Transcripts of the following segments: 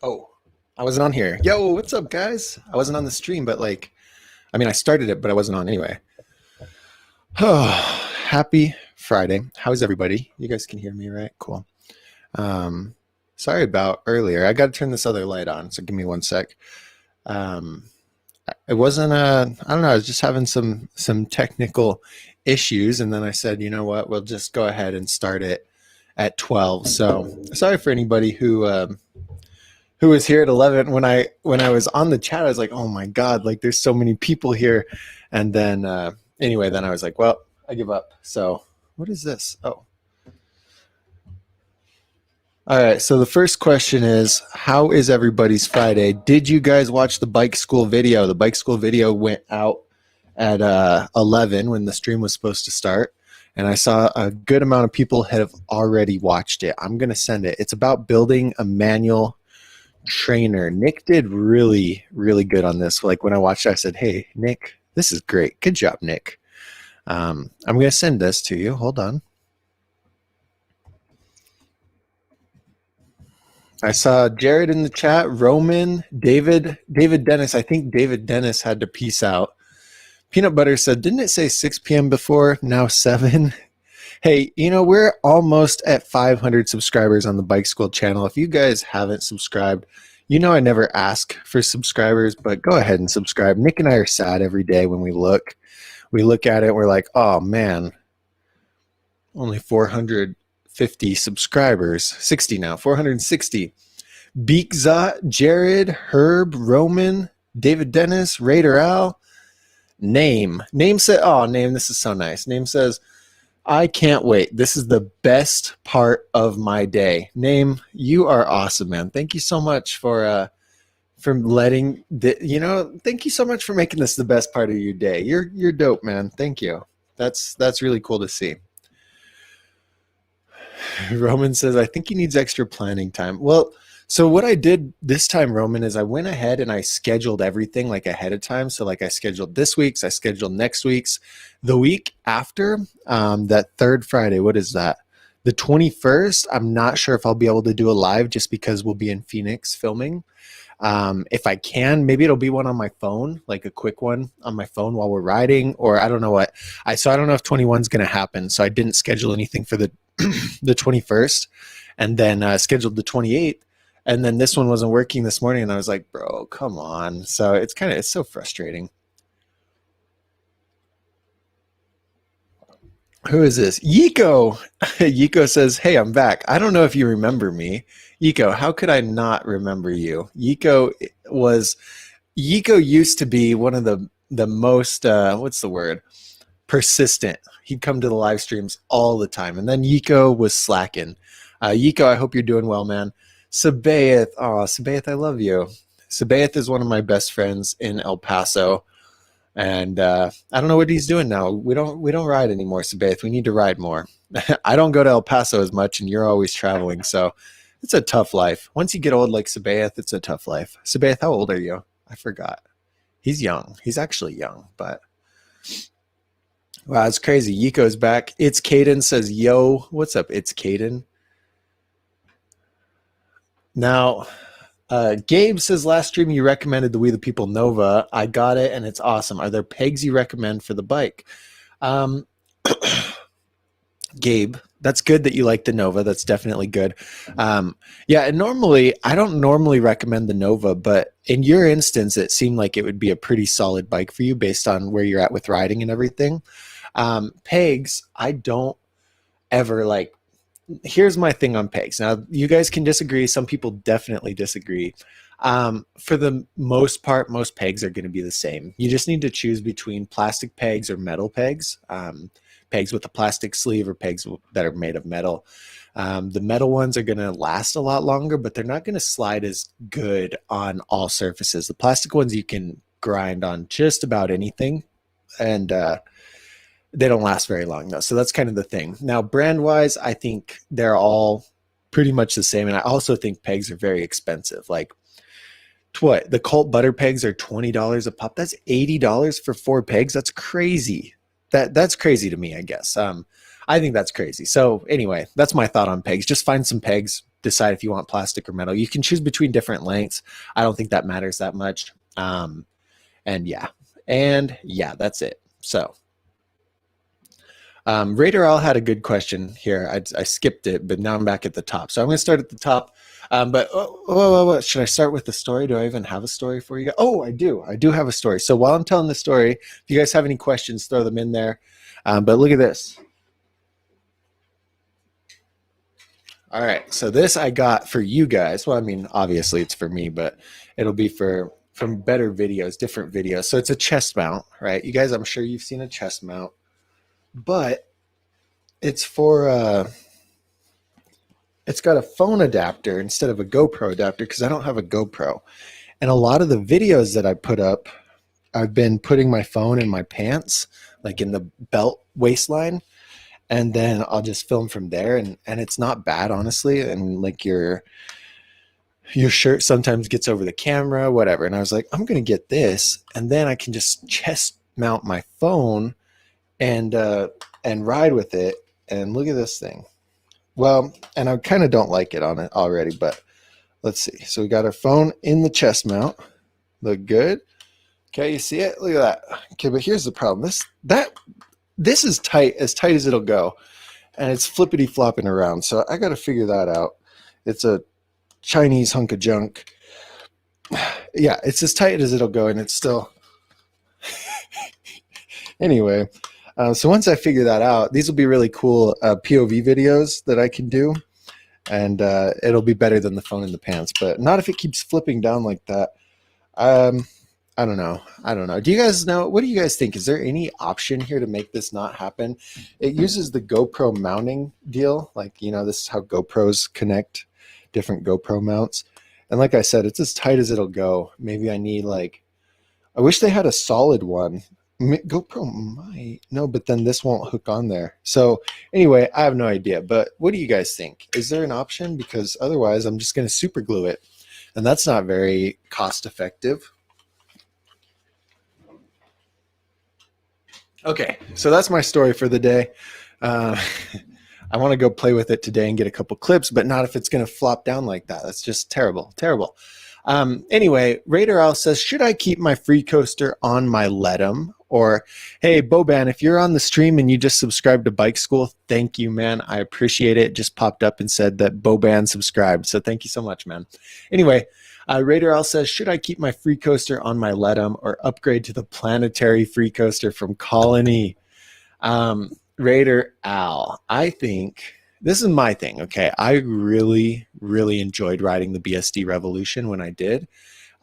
Oh, I wasn't on here. Yo, what's up, guys? I wasn't on the stream, but I started it, but I wasn't on anyway. Oh, happy Friday. How's everybody? You guys can hear me, right? Cool. Um, Sorry about earlier. I got to turn this other light on, so give me one sec. Um, it wasn't I don't know, I was just having some technical issues, and then I said, you know what, we'll just go ahead and start it at 12. So sorry for anybody who was here at 11. When I was on the chat, I was like, oh my god, like there's so many people here. And then anyway, then I was like, well, I give up. So what is this? Oh, all right. So the first question is, how is everybody's Friday? Did you guys watch the bike school video? The bike school video went out at 11 when the stream was supposed to start, and I saw a good amount of people have already watched it. I'm going to send it. It's about building a manual trainer. Nick did really, really good on this. Like when I watched it, I said, hey, Nick, this is great. Good job, Nick. I'm going to send this to you. Hold on. I saw Jared in the chat, Roman, David Dennis. I think David Dennis had to peace out. Peanut Butter said, didn't it say 6 p.m. before? Now 7. Hey, we're almost at 500 subscribers on the Bike School channel. If you guys haven't subscribed, I never ask for subscribers, but go ahead and subscribe. Nick and I are sad every day when we look. We look at it and we're like, oh man, only 450 subscribers. 60 now, 460. Beekzot, Jared, Herb, Roman, David Dennis, Raider Al. Name said, oh, Name, this is so nice. Name says, I can't wait. This is the best part of my day. Name, you are awesome, man. Thank you so much for letting thank you so much for making this the best part of your day. You're dope, man. Thank you. That's really cool to see. Roman says, I think he needs extra planning time. Well, so what I did this time, Roman, is I went ahead and I scheduled everything like ahead of time. So like I scheduled this week's, I scheduled next week's. The week after, that third Friday, what is that? The 21st, I'm not sure if I'll be able to do a live just because we'll be in Phoenix filming. If I can, maybe it'll be one on my phone, like a quick one on my phone while we're riding, or I don't know what. So I don't know if 21 is going to happen. So I didn't schedule anything for the the 21st, and then scheduled the 28th. And then this one wasn't working this morning, and I was like, bro, come on. So it's so frustrating. Who is this? Yiko. Yiko says, hey, I'm back. I don't know if you remember me. Yiko, how could I not remember you? Yiko used to be one of the most, what's the word? Persistent. He'd come to the live streams all the time. And then Yiko was slacking. Yiko, I hope you're doing well, man. Sabaeth, Sabaeth, I love you. Sabaeth is one of my best friends in El Paso, and I don't know what he's doing now. We don't ride anymore, Sabaeth. We need to ride more. I don't go to El Paso as much, and you're always traveling, so it's a tough life. Once you get old like Sabaeth, it's a tough life. Sabaeth, how old are you? I forgot. He's young. He's actually young, but wow, it's crazy. Yiko's back. It's Caden says, yo, what's up? It's Caden. Now, Gabe says, last stream you recommended the We the People Nova. I got it, and it's awesome. Are there pegs you recommend for the bike? Gabe, that's good that you like the Nova. That's definitely good. Yeah, and I don't normally recommend the Nova, but in your instance, it seemed like it would be a pretty solid bike for you based on where you're at with riding and everything. Pegs, I don't ever like. Here's my thing on pegs. Now, you guys can disagree. Some people definitely disagree. For the most part, most pegs are going to be the same. You just need to choose between plastic pegs or metal pegs. Pegs with a plastic sleeve or pegs that are made of metal. The metal ones are going to last a lot longer, but they're not going to slide as good on all surfaces. The plastic ones you can grind on just about anything, and they don't last very long though. So that's kind of the thing. Now, brand wise, I think they're all pretty much the same. And I also think pegs are very expensive. Like what? The Colt butter pegs are $20 a pop. That's $80 for 4 pegs. That's crazy. That's crazy to me, I guess. I think that's crazy. So anyway, that's my thought on pegs. Just find some pegs, decide if you want plastic or metal. You can choose between different lengths. I don't think that matters that much. And yeah, that's it. So Raider All had a good question here. I skipped it, but now I'm back at the top. So I'm going to start at the top. Should I start with the story? Do I even have a story for you guys? Oh, I do. I do have a story. So while I'm telling the story, if you guys have any questions, throw them in there. But look at this. All right. So this I got for you guys. Well, I mean, obviously it's for me, but it'll be from better videos, different videos. So it's a chest mount, right? You guys, I'm sure you've seen a chest mount, but it's for it's got a phone adapter instead of a GoPro adapter because I don't have a GoPro. And a lot of the videos that I put up, I've been putting my phone in my pants, like in the belt waistline, and then I'll just film from there. And it's not bad, honestly. And like your shirt sometimes gets over the camera, whatever. And I was like, I'm going to get this, and then I can just chest mount my phone and ride with it. And look at this thing. Well, and I kind of don't like it on it already, but let's see. So we got our phone in the chest mount. Look good. Okay, you see it? Look at that. Okay, but here's the problem. This is tight as it'll go, and it's flippity flopping around. So I got to figure that out. It's a Chinese hunk of junk. Yeah, it's as tight as it'll go, and it's still. Anyway. So once I figure that out, these will be really cool POV videos that I can do, and it'll be better than the phone in the pants, but not if it keeps flipping down like that. I don't know. Do you guys know? What do you guys think? Is there any option here to make this not happen? It uses the GoPro mounting deal. Like, this is how GoPros connect different GoPro mounts. And like I said, it's as tight as it'll go. Maybe I need I wish they had a solid one. GoPro might. No, but then this won't hook on there. So anyway, I have no idea. But what do you guys think? Is there an option? Because otherwise I'm just going to super glue it. And that's not very cost effective. Okay, so that's my story for the day. I want to go play with it today and get a couple clips, but not if it's going to flop down like that. That's just terrible, terrible. Anyway, Raider Owl says, should I keep my free coaster on my Letum? Or, hey, Boban, if you're on the stream and you just subscribed to Bike School, thank you, man. I appreciate it. Just popped up and said that Boban subscribed. So thank you so much, man. Anyway, Raider Owl says, should I keep my free coaster on my Letum or upgrade to the planetary free coaster from Colony? Raider Owl, I think this is my thing. Okay. I really, really enjoyed riding the BSD Revolution when I did.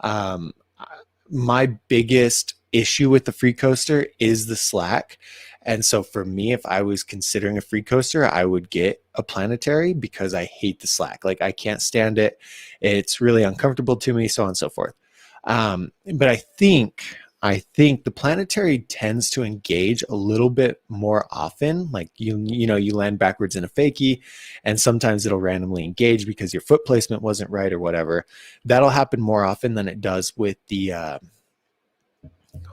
My biggest issue with the free coaster is the slack. And so for me, if I was considering a free coaster, I would get a planetary because I hate the slack. Like, I can't stand it. It's really uncomfortable to me, so on and so forth. But I think the planetary tends to engage a little bit more often. Like, you land backwards in a fakie, and sometimes it'll randomly engage because your foot placement wasn't right or whatever. That'll happen more often than it does with the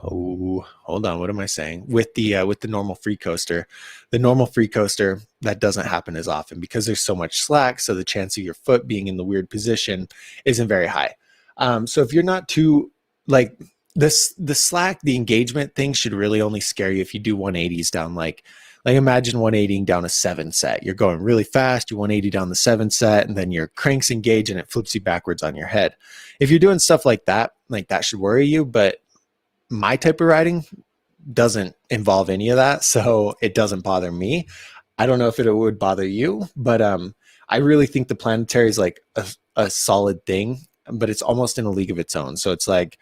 hold on, what am I saying? With the normal free coaster. The normal free coaster, that doesn't happen as often because there's so much slack, so the chance of your foot being in the weird position isn't very high. So if you're not too like the slack, the engagement thing should really only scare you if you do 180s down like imagine 180ing down a 7 set. You're going really fast, you 180 down the 7 set, and then your cranks engage and it flips you backwards on your head. If you're doing stuff like that should worry you, but my type of riding doesn't involve any of that, so it doesn't bother me. I don't know if it would bother you, but I really think the planetary is like a solid thing, but it's almost in a league of its own. So it's like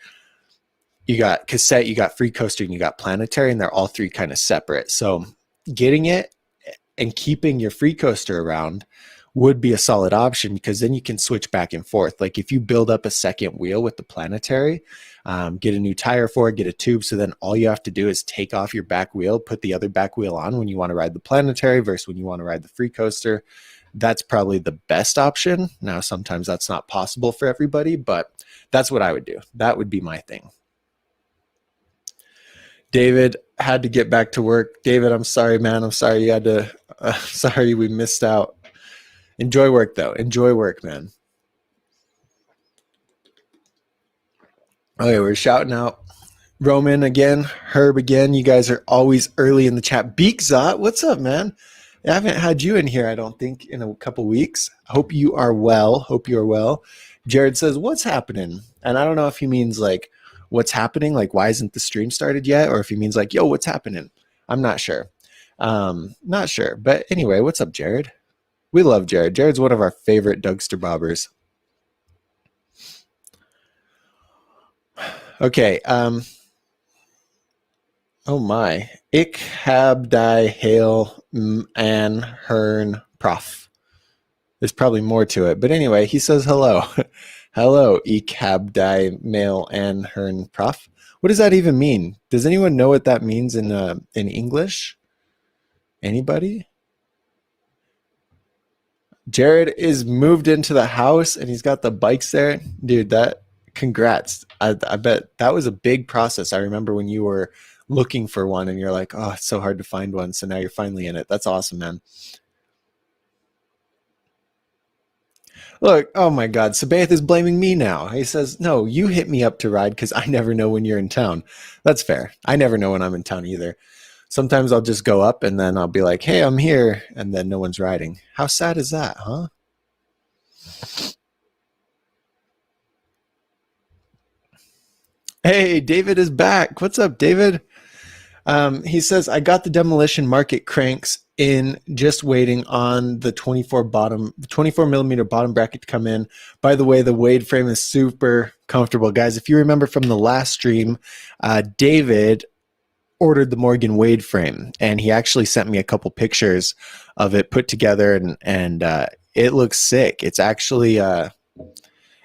you got cassette, you got free coaster, and you got planetary, and they're all three kind of separate. So getting it and keeping your free coaster around would be a solid option because then you can switch back and forth. Like if you build up a second wheel with the planetary, get a new tire for it, get a tube. So then all you have to do is take off your back wheel, put the other back wheel on when you want to ride the planetary versus when you want to ride the free coaster. That's probably the best option. Now, sometimes that's not possible for everybody, but that's what I would do. That would be my thing. David had to get back to work. David, I'm sorry, man. I'm sorry you had to, sorry we missed out. Enjoy work though. Enjoy work, man. Okay, we're shouting out Roman again, Herb again. You guys are always early in the chat. Beakzot, what's up, man? I haven't had you in here, I don't think, in a couple weeks. Hope you are well. Hope you are well. Jared says, "What's happening?" And I don't know if he means like, "What's happening?" Like, why isn't the stream started yet? Or if he means like, "Yo, what's happening?" I'm not sure. Not sure. But anyway, what's up, Jared? We love Jared. Jared's one of our favorite Dougster Bobbers. Okay. Oh my. Ik heb die heel an hern prof. There's probably more to it. But anyway, he says hello. Hello, ik heb die mail an hern prof. What does that even mean? Does anyone know what that means in English? Anybody? Jared is moved into the house and he's got the bikes there. Dude, that congrats. I bet that was a big process. I remember when you were looking for one and you're like, oh, it's so hard to find one. So now you're finally in it. That's awesome, man. Look, oh my God, Sabath is blaming me now. He says, no, you hit me up to ride because I never know when you're in town. That's fair. I never know when I'm in town either. Sometimes I'll just go up and then I'll be like, hey, I'm here. And then no one's riding. How sad is that, huh? Hey, David is back. What's up, David? He says, I got the demolition market cranks in, just waiting on the 24 millimeter bottom bracket to come in. By the way, the Wade frame is super comfortable. Guys, if you remember from the last stream, David ordered the Morgan Wade frame and he actually sent me a couple pictures of it put together and it looks sick. It's actually, and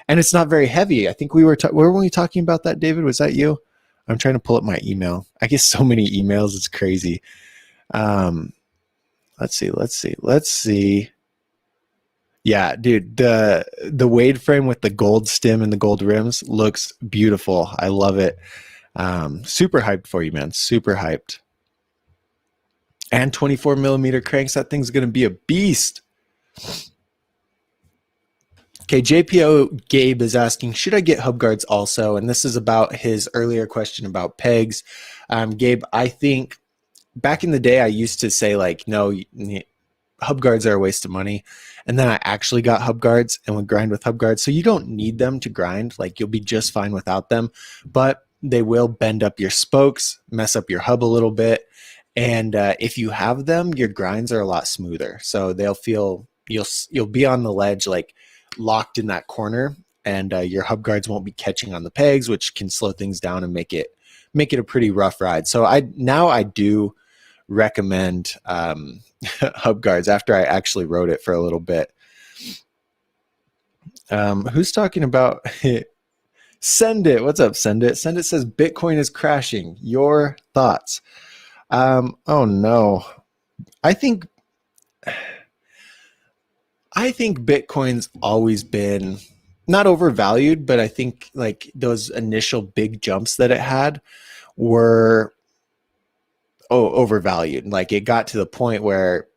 it's not very heavy. I think where were we talking about that, David? Was that you? I'm trying to pull up my email. I get so many emails. It's crazy. Let's see. Yeah, dude, the Wade frame with the gold stem and the gold rims looks beautiful. I love it. Super hyped for you, man. Super hyped. And 24 millimeter cranks. That thing's going to be a beast. Okay, JPO Gabe is asking, should I get hub guards also? And this is about his earlier question about pegs. Gabe, I think back in the day, I used to say like, no, hub guards are a waste of money. And then I actually got hub guards and would grind with hub guards. So you don't need them to grind. Like you'll be just fine without them, but they will bend up your spokes, mess up your hub a little bit. And if you have them, your grinds are a lot smoother. So they'll feel, you'll be on the ledge like locked in that corner, and your hub guards won't be catching on the pegs, which can slow things down and make it a pretty rough ride. So I do recommend hub guards after I actually rode it for a little bit. Who's talking about Send It? What's up, Send It? Send It says Bitcoin is crashing. Your thoughts? Oh no. I think Bitcoin's always been not overvalued, but I think like those initial big jumps that it had were overvalued. Like it got to the point where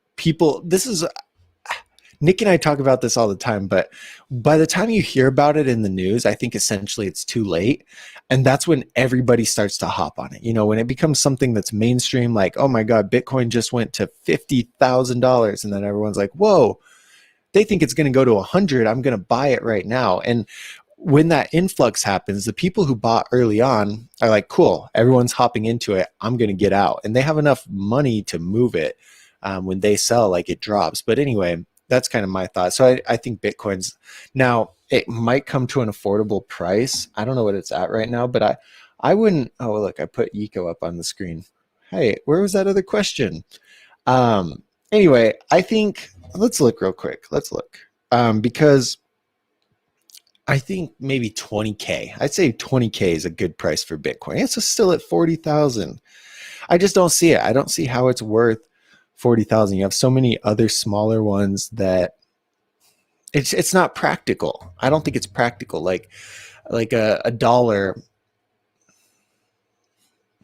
Nick and I talk about this all the time, but by the time you hear about it in the news, I think essentially it's too late. And that's when everybody starts to hop on it. You know, when it becomes something that's mainstream, like, oh my God, Bitcoin just went to $50,000. And then everyone's like, whoa, they think it's going to go to 100. I'm going to buy it right now. And when that influx happens, the people who bought early on are like, cool, everyone's hopping into it. I'm going to get out. And they have enough money to move it when they sell, like it drops. But anyway, that's kind of my thought. So I think Bitcoin's now, it might come to an affordable price. I don't know what it's at right now, but I wouldn't. Oh, look, I put Eco up on the screen. Hey, where was that other question? Anyway, I think let's look real quick. Let's look because I think maybe 20K. I'd say 20K is a good price for Bitcoin. It's still at 40,000. I just don't see it. I don't see how it's worth 40,000. You have so many other smaller ones that it's not practical. I don't think it's practical. Like a dollar.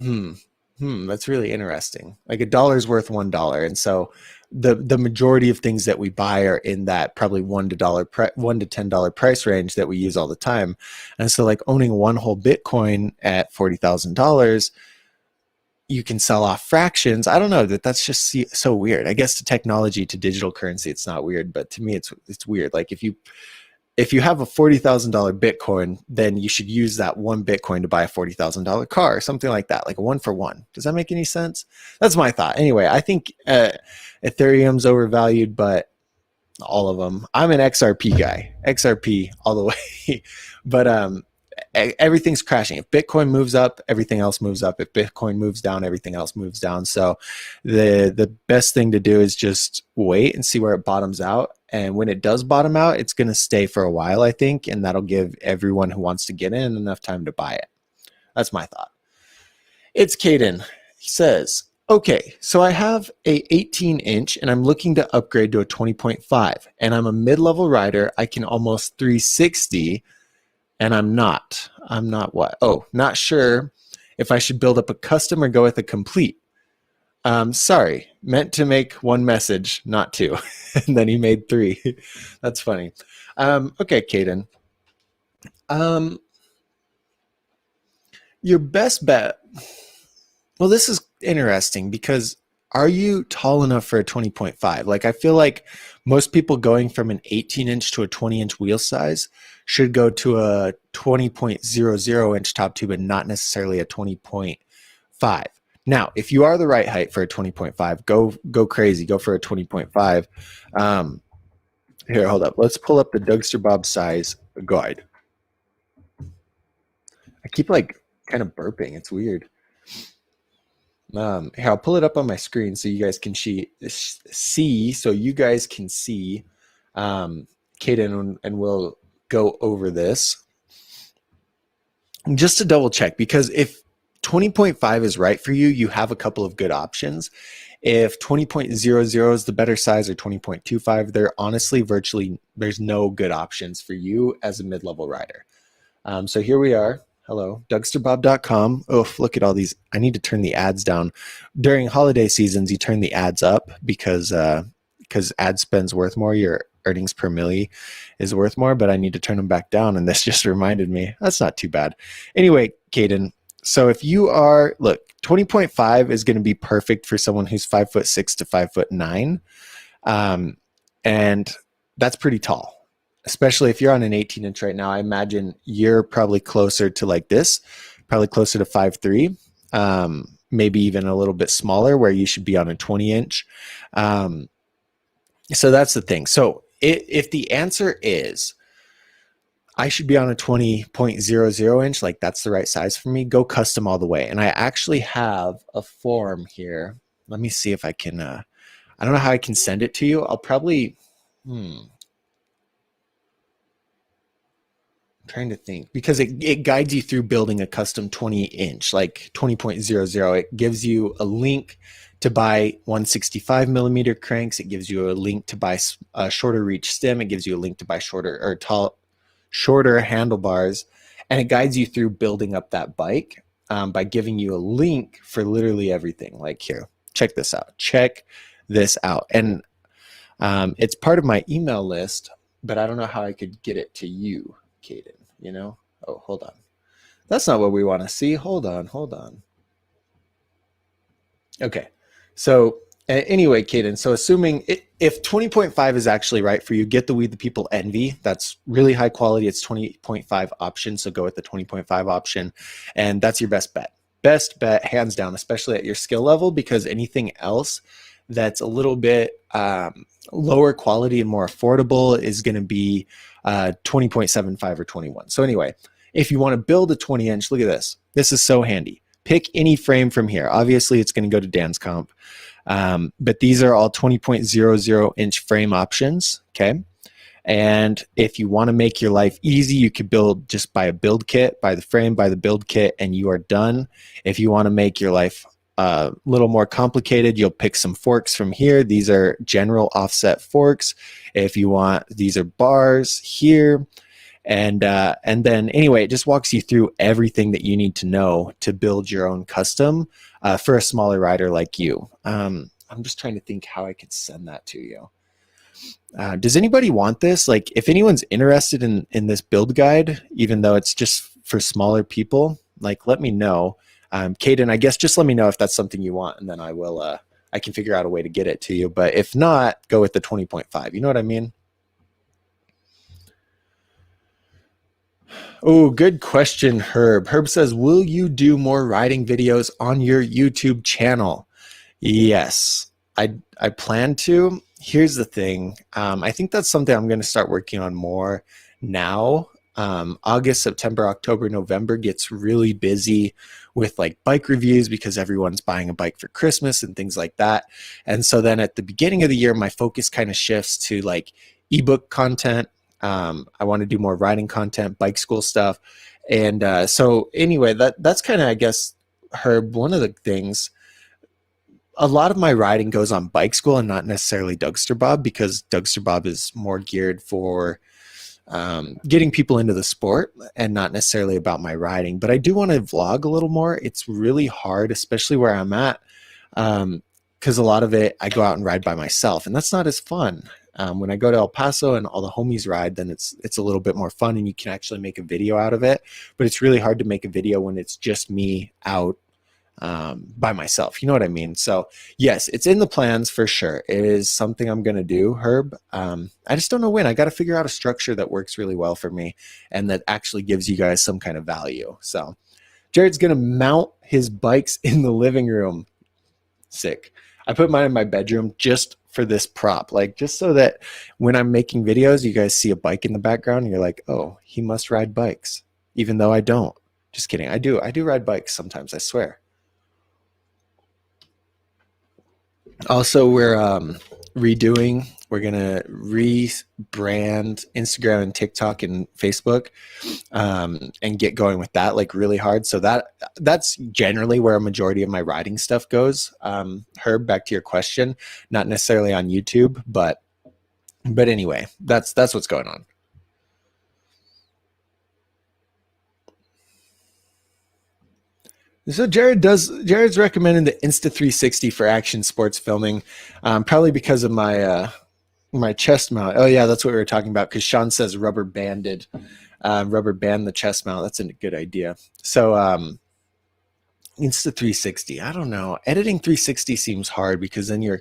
That's really interesting. Like $1 is worth $1, and so the majority of things that we buy are in that probably $1 to $10 price range that we use all the time. And so like owning one whole Bitcoin at $40,000, you can sell off fractions. I don't know, that's just so weird. I guess to technology, to digital currency, it's not weird, but to me it's weird. Like if you have a $40,000 Bitcoin, then you should use that one Bitcoin to buy a $40,000 car or something like that, like a 1-for-1. Does that make any sense? That's my thought. Anyway, I think Ethereum's overvalued, but all of them. I'm an XRP guy, XRP all the way. But everything's crashing. If Bitcoin moves up, everything else moves up. If Bitcoin moves down, everything else moves down. So the best thing to do is just wait and see where it bottoms out. And when it does bottom out, it's going to stay for a while, I think, and that'll give everyone who wants to get in enough time to buy it. That's my thought. It's Caden. He says, okay, so I have a 18-inch and I'm looking to upgrade to a 20.5, and I'm a mid-level rider. I can almost 360, and I'm not what? Oh, not sure if I should build up a custom or go with a complete. Sorry, meant to make one message, not two. And then he made 3. That's funny. Okay, Caden. Your best bet. Well, this is interesting because are you tall enough for a 20.5? Like, I feel like most people going from an 18-inch to a 20-inch wheel size should go to a 20.00-inch top tube and not necessarily a 20.5. Now, if you are the right height for a 20.5, go crazy. Go for a 20.5. Here, hold up. Let's pull up the Dougster Bob size guide. I keep like kind of burping. It's weird. Here, I'll pull it up on my screen so you guys can see. So you guys can see, Caden, and we'll go over this just to double check, because if 20.5 is right for you, you have a couple of good options. If 20.00 is the better size, or 20.25, there's no good options for you as a mid-level rider. So here we are. Hello, DougsterBob.com. Oh, look at all these. I need to turn the ads down. During holiday seasons, you turn the ads up because ad spend's worth more. Your earnings per milli is worth more, but I need to turn them back down. And this just reminded me. That's not too bad. Anyway, Caden, so if you are, look, 20.5 is going to be perfect for someone who's 5'6" to 5'9". And that's pretty tall, especially if you're on an 18-inch right now. I imagine you're probably closer to like this, probably closer to 5'3", maybe even a little bit smaller, where you should be on a 20-inch. So that's the thing. So if the answer is I should be on a 20.00-inch, like that's the right size for me, go custom all the way. And I actually have a form here. Let me see if I can, I don't know how I can send it to you. I'll probably, trying to think, because it guides you through building a custom 20-inch, like 20.00. It gives you a link to buy 165 millimeter cranks. It gives you a link to buy a shorter reach stem. It gives you a link to buy shorter handlebars, and it guides you through building up that bike by giving you a link for literally everything. Like, here, check this out. And it's part of my email list, but I don't know how I could get it to you, Caden, you know? Oh, hold on. That's not what we want to see. Hold on. Okay. So anyway, Caden, so assuming if 20.5 is actually right for you, get the weed the people envy. That's really high quality. It's 20.5 option. So go with the 20.5 option. And that's your best bet. Best bet, hands down, especially at your skill level, because anything else that's a little bit lower quality and more affordable is going to be 20.75 or 21. So anyway, if you want to build a 20-inch, look at this. This is so handy. Pick any frame from here. Obviously, it's going to go to Dan's comp. But these are all 20.00-inch frame options, okay? And if you want to make your life easy, you could just buy a build kit, buy the frame, buy the build kit, and you are done. If you want to make your life a little more complicated, you'll pick some forks from here. These are general offset forks. If you want, these are bars here. And then anyway, it just walks you through everything that you need to know to build your own custom for a smaller rider like you. I'm just trying to think how I could send that to you. Does anybody want this? Like, if anyone's interested in this build guide, even though it's just for smaller people, like, let me know. Caden, I guess just let me know if that's something you want, and then I will. I can figure out a way to get it to you. But if not, go with the 20.5. You know what I mean? Oh, good question, Herb. Herb says, will you do more riding videos on your YouTube channel? Yes, I plan to. Here's the thing. I think that's something I'm going to start working on more now. August, September, October, November gets really busy with like bike reviews because everyone's buying a bike for Christmas and things like that. And so then at the beginning of the year, my focus kind of shifts to like ebook content. I want to do more riding content, bike school stuff. And so anyway, that's kind of, I guess, Herb, one of the things. A lot of my riding goes on bike school and not necessarily Dougster Bob, because Dougster Bob is more geared for getting people into the sport and not necessarily about my riding. But I do want to vlog a little more. It's really hard, especially where I'm at, because a lot of it I go out and ride by myself, and that's not as fun. When I go to El Paso and all the homies ride, then it's a little bit more fun and you can actually make a video out of it. But it's really hard to make a video when it's just me out by myself. You know what I mean? So yes, it's in the plans for sure. It is something I'm going to do, Herb. I just don't know when. I got to figure out a structure that works really well for me and that actually gives you guys some kind of value. So Jared's going to mount his bikes in the living room. Sick. I put mine in my bedroom just for this prop, like just so that when I'm making videos, you guys see a bike in the background and you're like, oh, he must ride bikes, even though I don't. Just kidding. I do ride bikes sometimes, I swear. Also, we're going to rebrand Instagram and TikTok and Facebook, and get going with that like really hard. So that's generally where a majority of my riding stuff goes. Herb, back to your question, not necessarily on YouTube, but anyway, that's what's going on. So Jared's recommending the Insta360 for action sports filming, probably because of my chest mount. Oh yeah, that's what we were talking about, because Sean says rubber band the chest mount. That's a good idea. So Insta360, I don't know. Editing 360 seems hard because then you're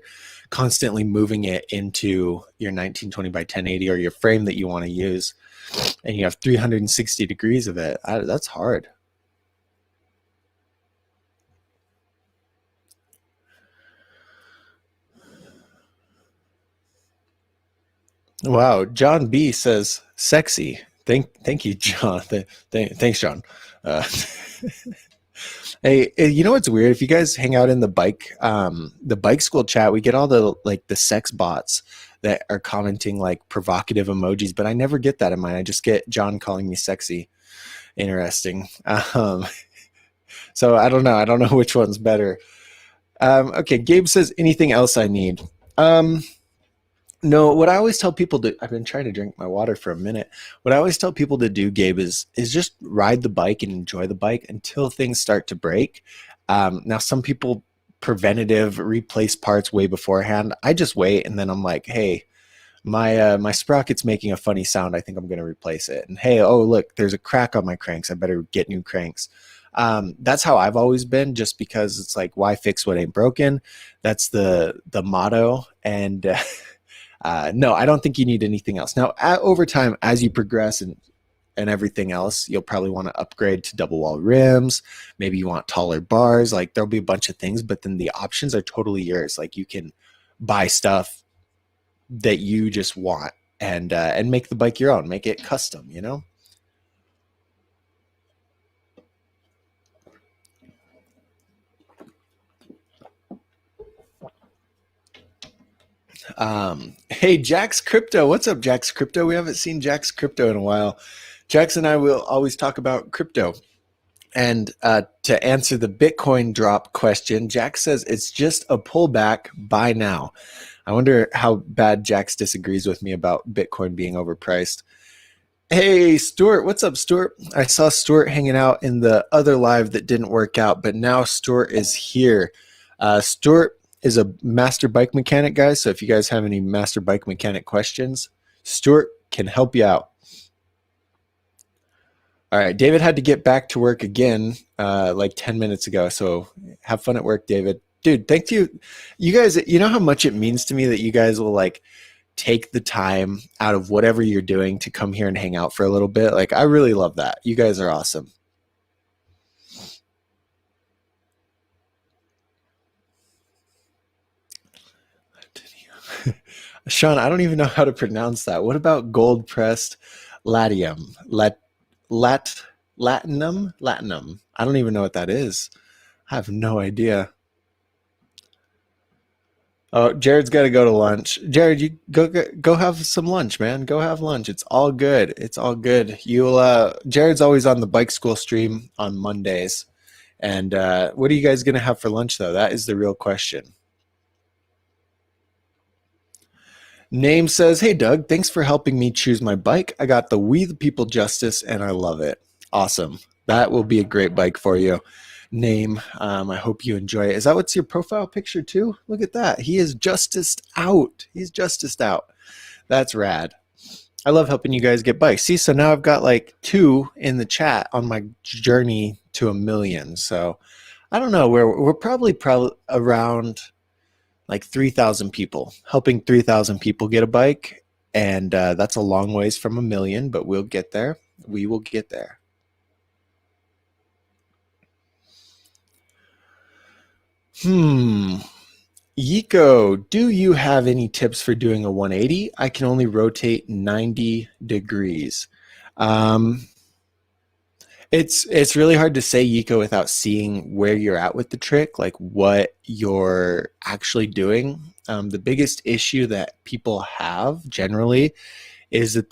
constantly moving it into your 1920 by 1080 or your frame that you want to use, and you have 360 degrees of it. That's hard. Wow, John B says sexy. Thank you, John. Thanks, John. Uh, hey, you know what's weird? If you guys hang out in the bike school chat, we get all the sex bots that are commenting like provocative emojis, but I never get that in mine. I just get John calling me sexy. Interesting. So I don't know. I don't know which one's better. Okay, Gabe says anything else I need. No, what I always tell people to, I've been trying to drink my water for a minute. What I always tell people to do, Gabe, is just ride the bike and enjoy the bike until things start to break. Now, some people preventative replace parts way beforehand. I just wait, and then I'm like, hey, my sprocket's making a funny sound. I think I'm going to replace it. And hey, oh look, there's a crack on my cranks. I better get new cranks. That's how I've always been, just because it's like, why fix what ain't broken? That's the motto. And no, I don't think you need anything else. Now, over time, as you progress and everything else, you'll probably want to upgrade to double wall rims. Maybe you want taller bars. Like, there'll be a bunch of things, but then the options are totally yours. Like, you can buy stuff that you just want and make the bike your own, make it custom, you know? Hey, Jack's Crypto. What's up, Jack's Crypto? We haven't seen Jack's Crypto in a while. Jax and I will always talk about crypto. And to answer the Bitcoin drop question, Jack says it's just a pullback. Buy now. I wonder how bad Jax disagrees with me about Bitcoin being overpriced. Hey, Stuart. What's up, Stuart? I saw Stuart hanging out in the other live that didn't work out, but now Stuart is here. Stuart is a master bike mechanic, guys. So if you guys have any master bike mechanic questions, Stuart can help you out. All right, David had to get back to work again like 10 minutes ago. So have fun at work, David. Dude, thank you. You guys, you know how much it means to me that you guys will like take the time out of whatever you're doing to come here and hang out for a little bit. Like, I really love that. You guys are awesome. Sean, I don't even know how to pronounce that. What about gold pressed latium? Latinum? I don't even know what that is. I have no idea. Oh, Jared's got to go to lunch. Jared, you go have some lunch, man. Go have lunch. It's all good. It's all good. You'll Jared's always on the bike school stream on Mondays. And what are you guys gonna have for lunch though? That is the real question. Name says, "Hey Doug, thanks for helping me choose my bike. I got the We the People Justice and I love it." Awesome. That will be a great bike for you. Name, I hope you enjoy it. Is that what's your profile picture too? Look at that. He is justiced out. He's justiced out. That's rad. I love helping you guys get bikes. See, so now I've got like 2 in the chat on my journey to 1,000,000. So I don't know. We're probably around like 3,000 people, helping 3,000 people get a bike. And that's a long ways from 1,000,000, but we'll get there. We will get there. Yiko, do you have any tips for doing a 180? I can only rotate 90 degrees. It's really hard to say, Yiko, without seeing where you're at with the trick, like what you're actually doing. The biggest issue that people have generally is that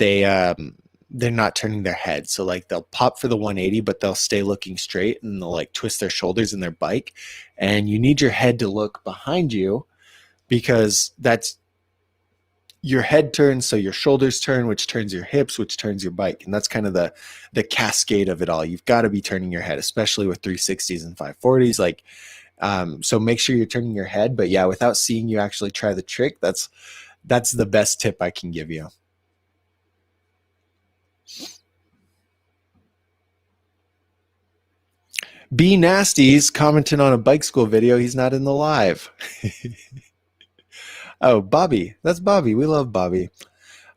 they're not turning their head. So like they'll pop for the 180, but they'll stay looking straight and they'll like twist their shoulders in their bike. And you need your head to look behind you because that's your head turns, so your shoulders turn, which turns your hips, which turns your bike. And that's kind of the cascade of it all. You've got to be turning your head, especially with 360s and 540s. Like, so make sure you're turning your head. But yeah, without seeing you actually try the trick, that's the best tip I can give you. B Nasty's commenting on a bike school video. He's not in the live. Oh, Bobby. That's Bobby. We love Bobby.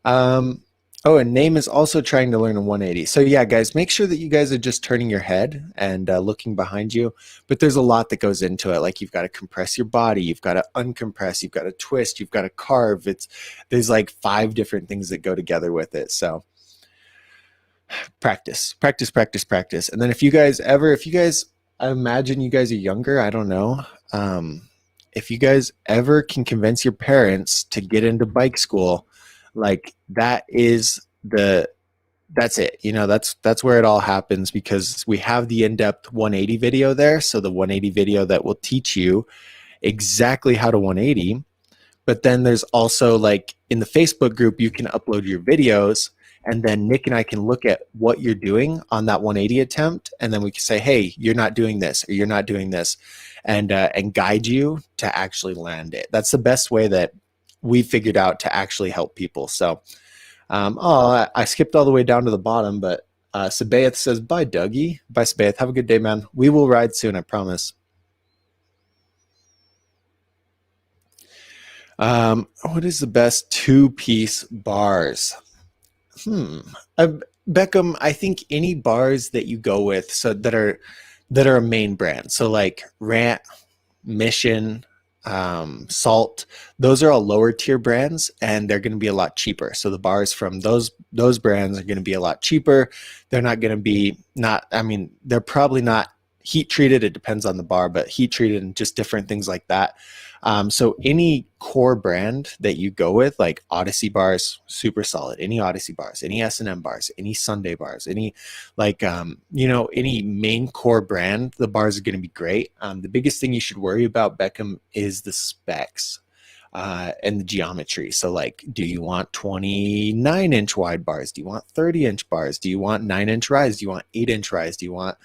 And Name is also trying to learn a 180. So yeah, guys, make sure that you guys are just turning your head and looking behind you. But there's a lot that goes into it. Like you've got to compress your body, you've got to uncompress, you've got to twist, you've got to carve. There's like 5 different things that go together with it. So practice. And then if you guys, I imagine you guys are younger, I don't know. If you guys ever can convince your parents to get into bike school, like that's it. You know, that's where it all happens, because we have the in-depth 180 video there. So the 180 video that will teach you exactly how to 180. But then there's also like in the Facebook group, you can upload your videos, and then Nick and I can look at what you're doing on that 180 attempt. And then we can say, hey, you're not doing this, or you're not doing this, and guide you to actually land it. That's the best way that we figured out to actually help people. So, I skipped all the way down to the bottom, but Sabaeth says, bye, Dougie. Bye, Sabaeth. Have a good day, man. We will ride soon, I promise. What is the best 2-piece bars? Beckham, I think any bars that you go with, so that are a main brand. So like Rant, Mission, Salt, those are all lower tier brands, and they're going to be a lot cheaper. So the bars from those brands are going to be a lot cheaper. They're not going to be they're probably not heat treated. It depends on the bar, but heat treated and just different things like that. So any core brand that you go with, like Odyssey bars, super solid. Any Odyssey bars, any S&M bars, any Sunday bars, any any main core brand, the bars are going to be great. The biggest thing you should worry about, Beckham, is the specs and the geometry. So like, do you want 29-inch wide bars? Do you want 30-inch bars? Do you want 9-inch rise? Do you want 8-inch rise? Do you want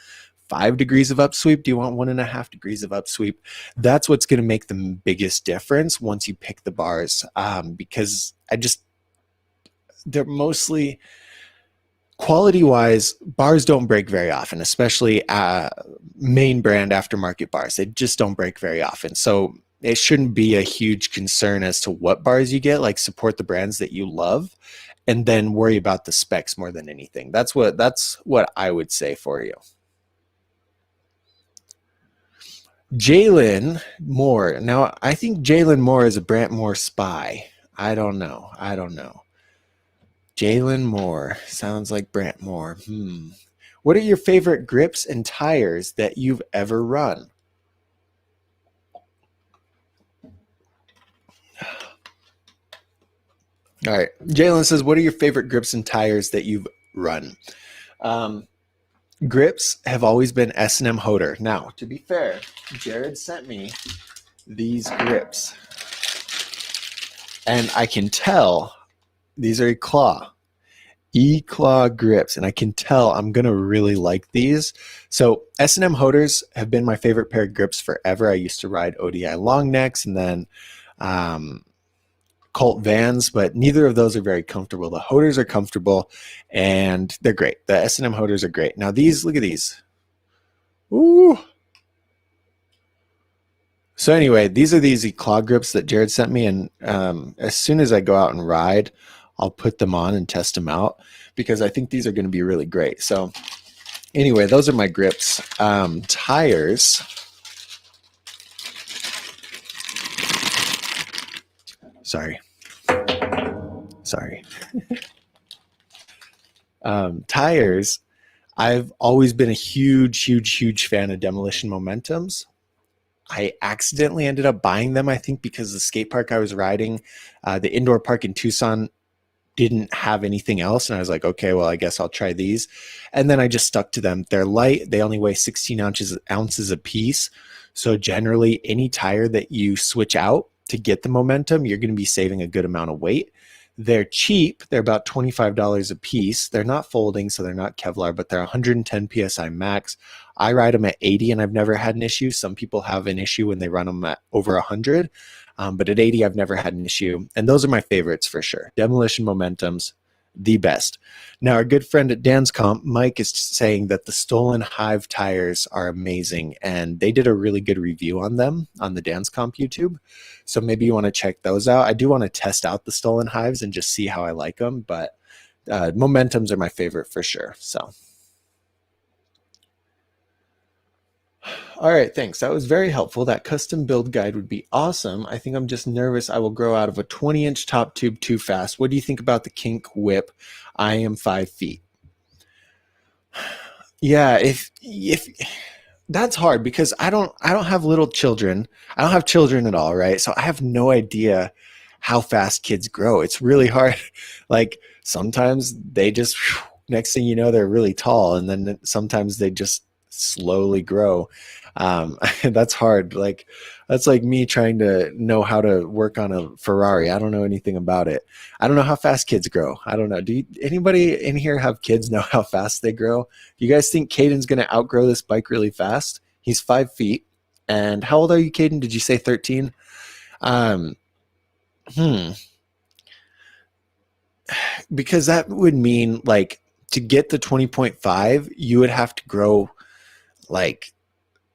5 degrees of upsweep? Do you want 1.5 degrees of upsweep? That's what's going to make the biggest difference once you pick the bars, because they're mostly quality wise, bars don't break very often, especially main brand aftermarket bars. They just don't break very often. So it shouldn't be a huge concern as to what bars you get. Like, support the brands that you love and then worry about the specs more than anything. That's what I would say for you. Jalen Moore. Now, I think Jalen Moore is a Brant Moore spy. I don't know. Jalen Moore sounds like Brant Moore. What are your favorite grips and tires that you've ever run? All right. Jalen says, what are your favorite grips and tires that you've run? Grips have always been S&M Hoder. Now, to be fair, Jared sent me these grips, and I can tell these are E-Claw grips, and I can tell I'm going to really like these. So S&M Hoders have been my favorite pair of grips forever. I used to ride ODI long necks and then Colt Vans, but neither of those are very comfortable. The Hoders are comfortable, and they're great. The S&M Hoders are great. Now these, look at these. Ooh. So anyway, these are the easy claw grips that Jared sent me, and as soon as I go out and ride, I'll put them on and test them out because I think these are going to be really great. So anyway, those are my grips. Tires. Sorry. Tires. I've always been a huge fan of Demolition Momentums. I accidentally ended up buying them, I think, because the skate park I was riding, the indoor park in Tucson, didn't have anything else. And I was like, okay, well, I guess I'll try these. And then I just stuck to them. They're light. They only weigh 16 ounces a piece. So generally, any tire that you switch out to get the momentum, you're going to be saving a good amount of weight. They're cheap. They're about $25 a piece. They're not folding, so they're not Kevlar, but they're 110 PSI max. I ride them at 80 and I've never had an issue. Some people have an issue when they run them at over 100. But at 80, I've never had an issue. And those are my favorites for sure. Demolition Momentums, the best. Now, our good friend at Dan's Comp, Mike, is saying that the Stolen Hive tires are amazing. And they did a really good review on them on the Dan's Comp YouTube. So maybe you want to check those out. I do want to test out the Stolen Hives and just see how I like them. But Momentums are my favorite for sure. So. All right, thanks. That was very helpful. That custom build guide would be awesome. I think I'm just nervous I will grow out of a 20-inch top tube too fast. What do you think about the kink whip? I am 5 feet. Yeah, if that's hard because I don't have little children. I don't have children at all, right? So I have no idea how fast kids grow. It's really hard. Like sometimes they just next thing you know they're really tall, and then sometimes they just slowly grow. That's hard. Like that's like me trying to know how to work on a Ferrari. I don't know anything about it. I don't know how fast kids grow. I don't know. Anybody in here have kids know how fast they grow? You guys think Caden's going to outgrow this bike really fast? He's 5 feet. And how old are you, Caden? Did you say 13? Because that would mean like to get the 20.5, you would have to grow like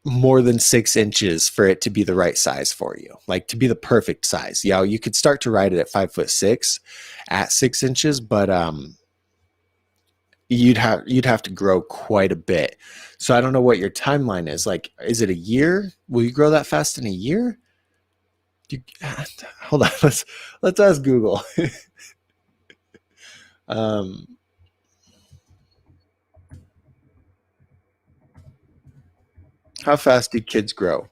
more than 6 inches for it to be the right size for you, like to be the perfect size. Yeah, you could start to ride it at 5'6" at 6 inches, but you'd have to grow quite a bit. So I don't know what your timeline is. Like, is it a year? Will you grow that fast in a year? Hold on, let's ask Google. How fast do kids grow?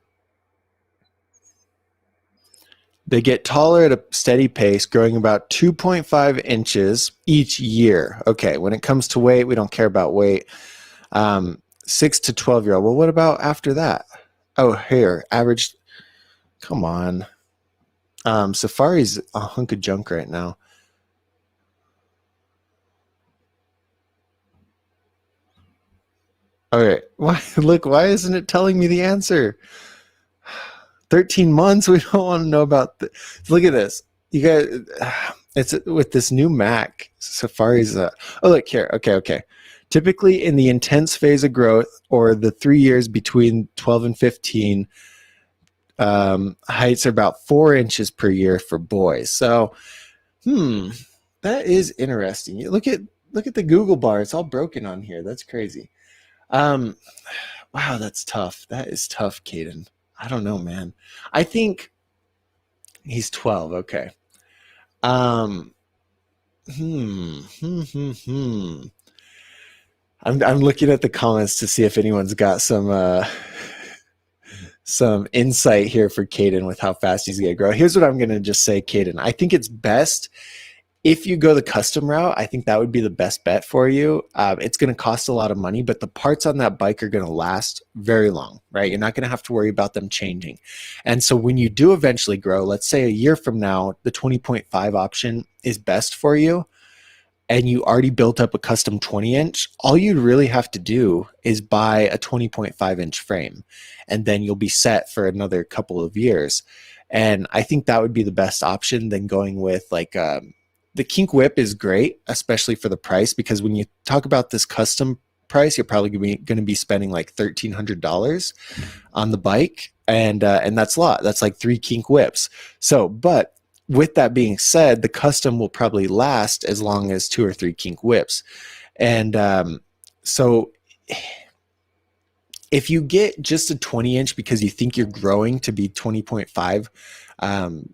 They get taller at a steady pace, growing about 2.5 inches each year. Okay, when it comes to weight, we don't care about weight. 6 to 12-year-old. Well, what about after that? Oh, here, average. Come on. Safari's a hunk of junk right now. Okay, Why? Look, why isn't it telling me the answer? 13 months. We don't want to know about look at this. You guys, it's with this new Mac. Safari's. Oh, look here. Okay. Typically, in the intense phase of growth, or the 3 years between 12 and 15, heights are about 4 inches per year for boys. So, that is interesting. Look at the Google bar. It's all broken on here. That's crazy. Um, wow, that's tough. That is tough, Caden. I don't know, man. I think he's 12. Okay. Um, hmm, hmm, hmm, hmm. I'm looking at the comments to see if anyone's got some insight here for Caden with how fast he's gonna grow. Here's what I'm gonna just say, Caden. I think it's best if you go the custom route. I think that would be the best bet for you. It's going to cost a lot of money, but the parts on that bike are going to last very long, right? You're not going to have to worry about them changing. And so when you do eventually grow, let's say a year from now, the 20.5 option is best for you, and you already built up a custom 20-inch, all you'd really have to do is buy a 20.5-inch frame, and then you'll be set for another couple of years. And I think that would be the best option than going with like the kink whip is great, especially for the price, because when you talk about this custom price, you're probably going to be spending like $1,300 on the bike, and that's a lot. That's like 3 kink whips. So, but with that being said, the custom will probably last as long as 2 or 3 kink whips, and so if you get just a 20-inch because you think you're growing to be 20.5,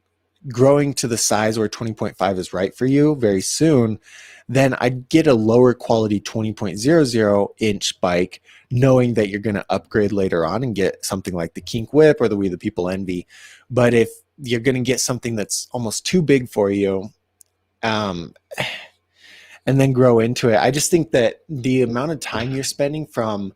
growing to the size where 20.5 is right for you very soon, then I'd get a lower quality 20.00-inch bike, knowing that you're going to upgrade later on and get something like the kink whip or the We the People Envy. But if you're going to get something that's almost too big for you, and then grow into it, I just think that the amount of time you're spending from,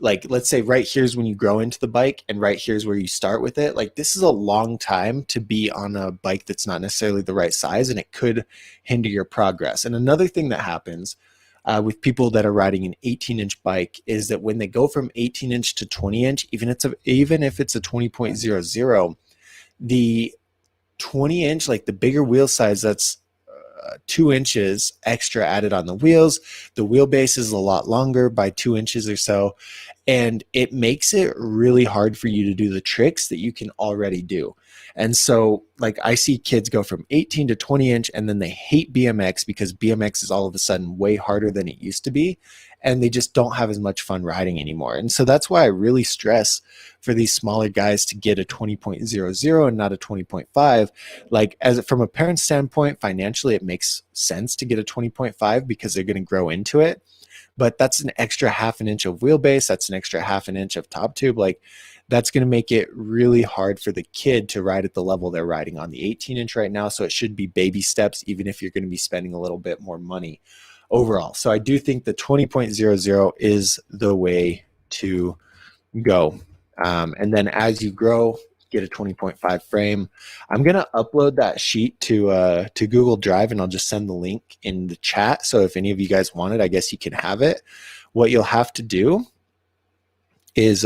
like, let's say right here's when you grow into the bike and right here's where you start with it, like this is a long time to be on a bike that's not necessarily the right size, and it could hinder your progress. And another thing that happens with people that are riding an 18-inch bike is that when they go from 18-inch to 20-inch, even if it's a 20.00, the 20-inch, like the bigger wheel size, that's 2 inches extra added on the wheels. The wheelbase is a lot longer by 2 inches or so, and it makes it really hard for you to do the tricks that you can already do. And so, like, I see kids go from 18 to 20-inch, and then they hate BMX because BMX is all of a sudden way harder than it used to be, and they just don't have as much fun riding anymore. And so that's why I really stress for these smaller guys to get a 20.00 and not a 20.5. Like, as from a parent standpoint, financially, it makes sense to get a 20.5 because they're going to grow into it. But that's an extra half an inch of wheelbase. That's an extra half an inch of top tube. Like, that's going to make it really hard for the kid to ride at the level they're riding on the 18-inch right now. So it should be baby steps, even if you're going to be spending a little bit more money overall. So I do think the 20.00 is the way to go. And then as you grow, get a 20.5 frame. I'm going to upload that sheet to Google Drive, and I'll just send the link in the chat. So if any of you guys want it, I guess you can have it. What you'll have to do is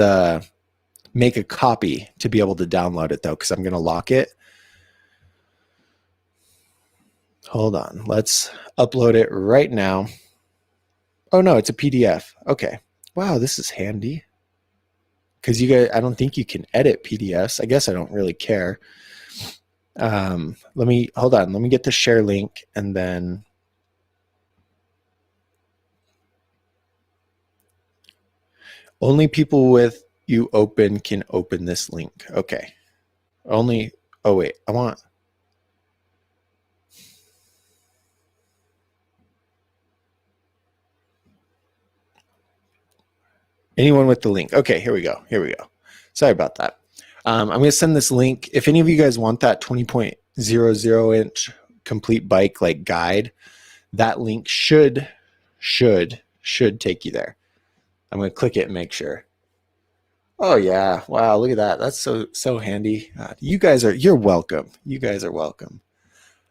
make a copy to be able to download it, though, because I'm going to lock it. Hold on. Let's upload it right now. Oh, no, it's a PDF. Okay. Wow, this is handy. Because you guys, I don't think you can edit PDFs. I guess I don't really care. Let me get the share link, and then only people with you open can open this link. Okay. Only, oh wait, I want, anyone with the link. Okay, here we go. Sorry about that. I'm going to send this link. If any of you guys want that 20.00-inch complete bike like guide, that link should take you there. I'm going to click it and make sure. Oh yeah. Wow, look at that. That's so handy. You're welcome. You guys are welcome.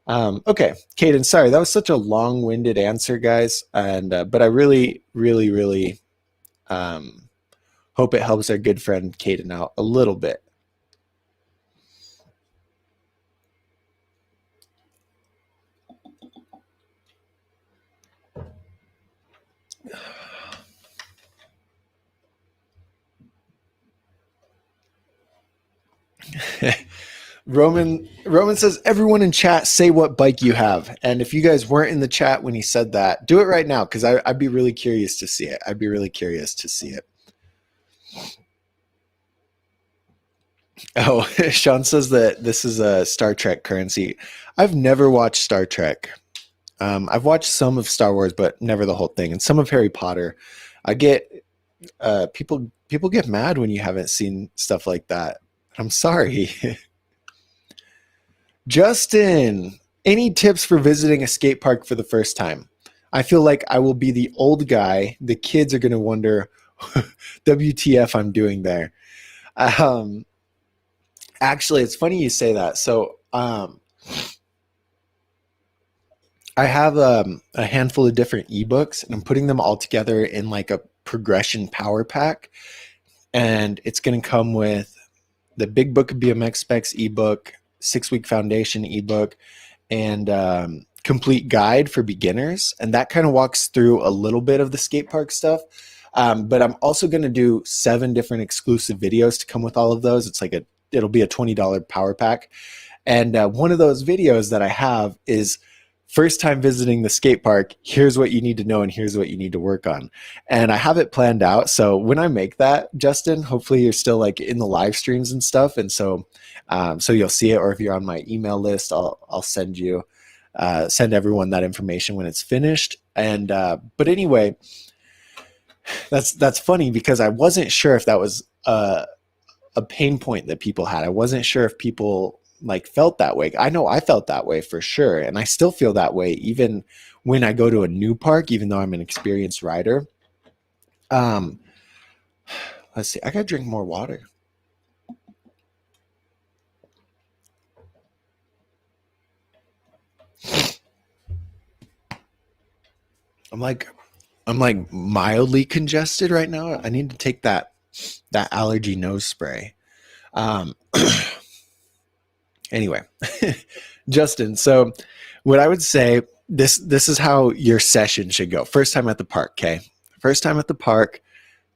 Okay, Caden, sorry, that was such a long-winded answer, guys. And but I really Hope it helps our good friend Caden out a little bit. Roman says, everyone in chat say what bike you have. And if you guys weren't in the chat when he said that, do it right now, because I'd be really curious to see it. I'd be really curious to see it. Oh, Sean says that this is a Star Trek currency. I've never watched Star Trek. I've watched some of Star Wars, but never the whole thing, and some of Harry Potter. I get people get mad when you haven't seen stuff like that. I'm sorry. Justin, any tips for visiting a skate park for the first time? I feel like I will be the old guy. The kids are going to wonder, WTF I'm doing there. Um, Actually, it's funny you say that. So I have a handful of different ebooks, and I'm putting them all together in like a progression power pack. And it's going to come with the Big Book of BMX Specs ebook, 6-week foundation ebook, and complete guide for beginners. And that kind of walks through a little bit of the skate park stuff. But I'm also going to do 7 different exclusive videos to come with all of those. It'll be a $20 power pack. And one of those videos that I have is first time visiting the skate park. Here's what you need to know, and here's what you need to work on. And I have it planned out. So when I make that, Justin, hopefully you're still like in the live streams and stuff. And so you'll see it, or if you're on my email list, I'll send everyone that information when it's finished. And but anyway, that's funny, because I wasn't sure if that was a pain point that people had. I wasn't sure if people like felt that way. I know I felt that way for sure, and I still feel that way even when I go to a new park, even though I'm an experienced rider. Let's see, I gotta drink more water. I'm like mildly congested right now. I need to take that allergy nose spray. Anyway, Justin, so what I would say, this is how your session should go. First time at the park, okay? First time at the park,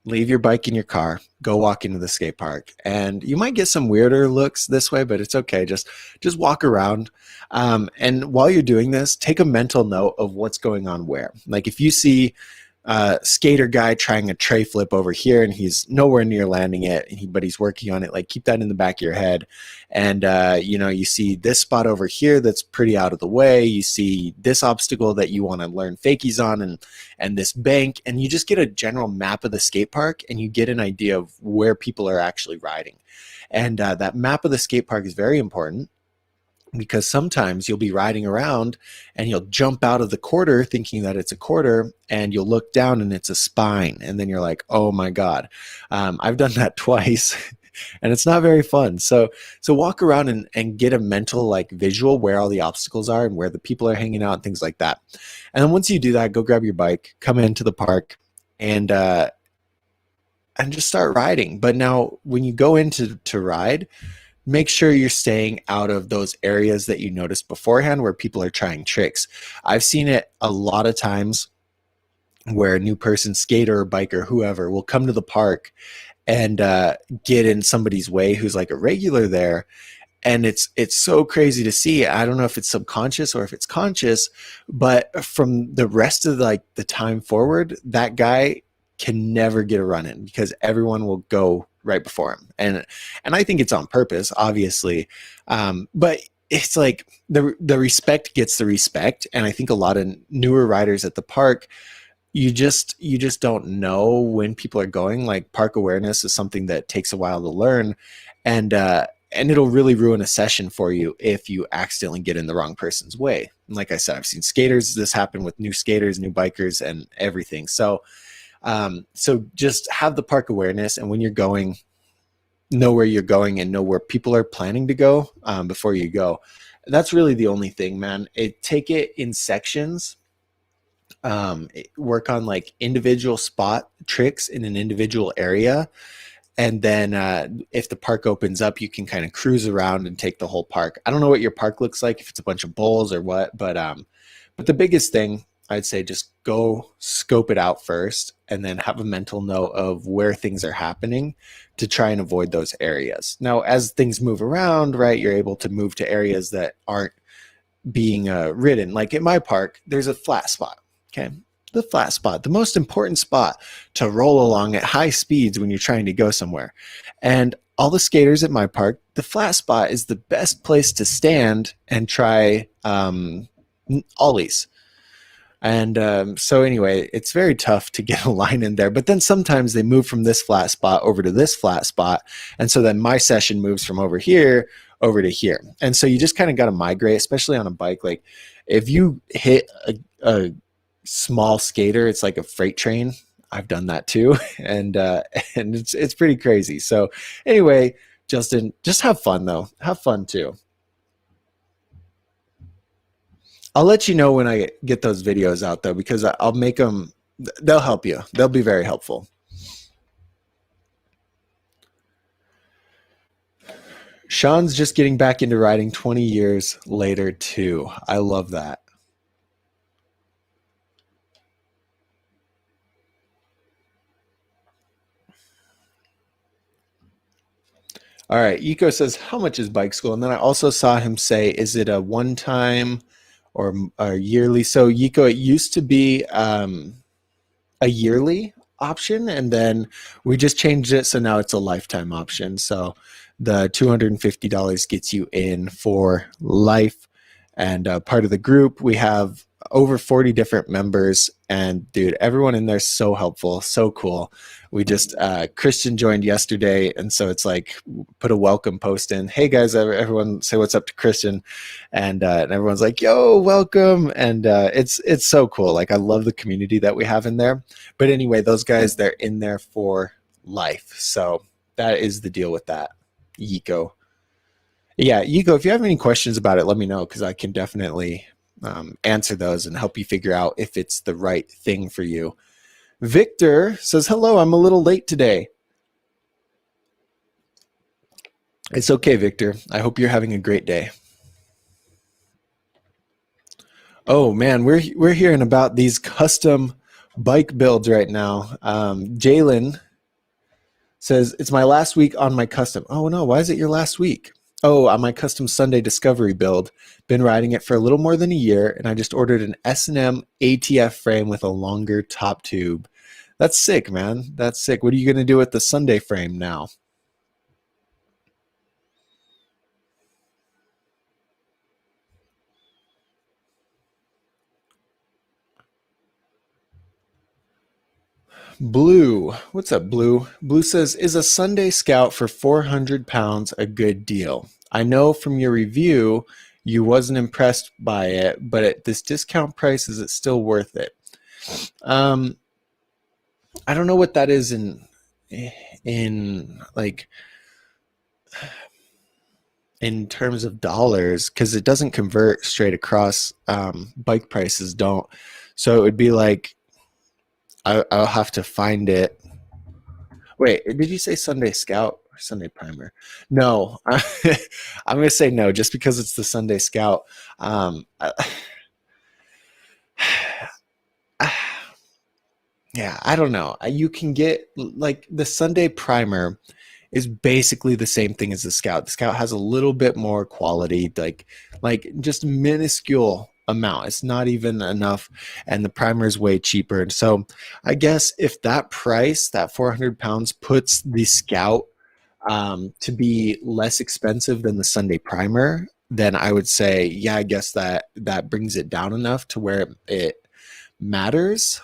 leave your bike in your car, go walk into the skate park. And you might get some weirder looks this way, but it's okay. Just walk around. And while you're doing this, take a mental note of what's going on where. Like if you see skater guy trying a tray flip over here and he's nowhere near landing it, but he's working on it, like keep that in the back of your head. And you see this spot over here that's pretty out of the way, you see this obstacle that you want to learn fakies on, and this bank, and you just get a general map of the skate park, and you get an idea of where people are actually riding. And that map of the skate park is very important, because sometimes you'll be riding around and you'll jump out of the quarter thinking that it's a quarter, and you'll look down and it's a spine, and then you're like, oh my god. I've done that twice and it's not very fun. So walk around and get a mental like visual where all the obstacles are and where the people are hanging out and things like that. And then once you do that, go grab your bike, come into the park, and just start riding. But now when you go into ride, make sure you're staying out of those areas that you noticed beforehand where people are trying tricks. I've seen it a lot of times where a new person, skater or biker, whoever, will come to the park and get in somebody's way who's like a regular there. And it's so crazy to see. I don't know if it's subconscious or if it's conscious, but from the rest of like the time forward, that guy can never get a run in because everyone will go right before him. And I think it's on purpose, obviously. But it's like the respect gets the respect. And I think a lot of newer riders at the park, you just don't know when people are going. Like park awareness is something that takes a while to learn. And it'll really ruin a session for you if you accidentally get in the wrong person's way. And like I said, I've seen skaters, this happen with new skaters, new bikers, and everything. So just have the park awareness, and when you're going, know where you're going and know where people are planning to go before you go. That's really the only thing, man. Take it in sections. work on like individual spot tricks in an individual area. And then if the park opens up, you can kind of cruise around and take the whole park. I don't know what your park looks like, if it's a bunch of bowls or what, but the biggest thing I'd say, just go scope it out first and then have a mental note of where things are happening to try and avoid those areas. Now, as things move around, right, you're able to move to areas that aren't being ridden. Like at my park, there's a flat spot. Okay. The flat spot, the most important spot to roll along at high speeds when you're trying to go somewhere. And all the skaters at my park, the flat spot is the best place to stand and try ollies. And so anyway, it's very tough to get a line in there. But then sometimes they move from this flat spot over to this flat spot. And so then my session moves from over here over to here. And so you just kind of got to migrate, especially on a bike. Like if you hit a small skater, it's like a freight train. I've done that too. And it's pretty crazy. So anyway, Justin, just have fun though. Have fun too. I'll let you know when I get those videos out though, because I'll make them, they'll help you. They'll be very helpful. Sean's just getting back into riding 20 years later too. I love that. All right. Eco says, how much is bike school? And then I also saw him say, is it a one time or a yearly? So Eco, it used to be a yearly option, and then we just changed it. So now it's a lifetime option. So the $250 gets you in for life. And part of the group, we have over 40 different members, and dude, everyone in there is so helpful, so cool. We just Christian joined yesterday, and so it's like put a welcome post in, hey guys, everyone say what's up to Christian, and everyone's like, yo, welcome. And it's so cool. Like I love the community that we have in there. But anyway, those guys, they're in there for life. So that is the deal with that. Yico. Yeah, Yico, if you have any questions about it, let me know, because I can definitely answer those and help you figure out if it's the right thing for you. Victor says, hello, I'm a little late today. It's okay, Victor. I hope you're having a great day. Oh man, we're hearing about these custom bike builds right now. Jalen says, it's my last week on my custom. Oh no, why is it your last week? Oh, on my custom Sunday Discovery build. Been riding it for a little more than a year, and I just ordered an S&M ATF frame with a longer top tube. That's sick, man. That's sick. What are you going to do with the Sunday frame now? Blue. What's up, Blue? Blue says, is a Sunday Scout for 400 pounds a good deal? I know from your review you wasn't impressed by it, but at this discount price, is it still worth it? I don't know what that is in like in terms of dollars, because it doesn't convert straight across. Bike prices don't. So it would be like, I'll have to find it. Wait, did you say Sunday Scout or Sunday Primer? No, I'm going to say no, just because it's the Sunday Scout. Yeah, I don't know. You can get like the Sunday Primer is basically the same thing as the Scout. The Scout has a little bit more quality, like just minuscule amount. It's not even enough, and the primer is way cheaper. And so I guess if that price, that 400 pounds, puts the Scout to be less expensive than the Sunday Primer, then I would say, yeah, I guess that brings it down enough to where it matters.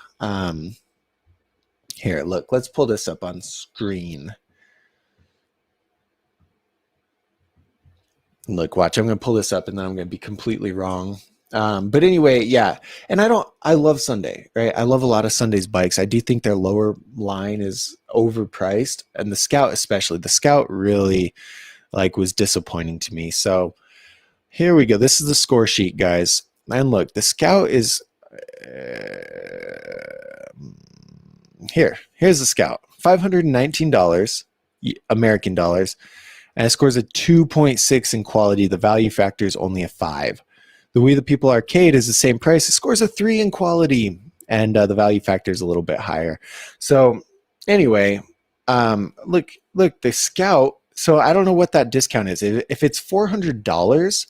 Here, look, let's pull this up on screen. Look, watch, I'm going to pull this up and then I'm going to be completely wrong. But anyway, yeah. And I love Sunday, right? I love a lot of Sunday's bikes. I do think their lower line is overpriced, and the Scout especially. The Scout really was disappointing to me. So here we go. This is the score sheet, guys. And look, the Scout is Here's the Scout. $519 American dollars, and it scores a 2.6 in quality. The value factor is only a 5. The We the People Arcade is the same price. It scores a 3 in quality, and the value factor is a little bit higher. So anyway, look, the Scout. So I don't know what that discount is. If it's $400,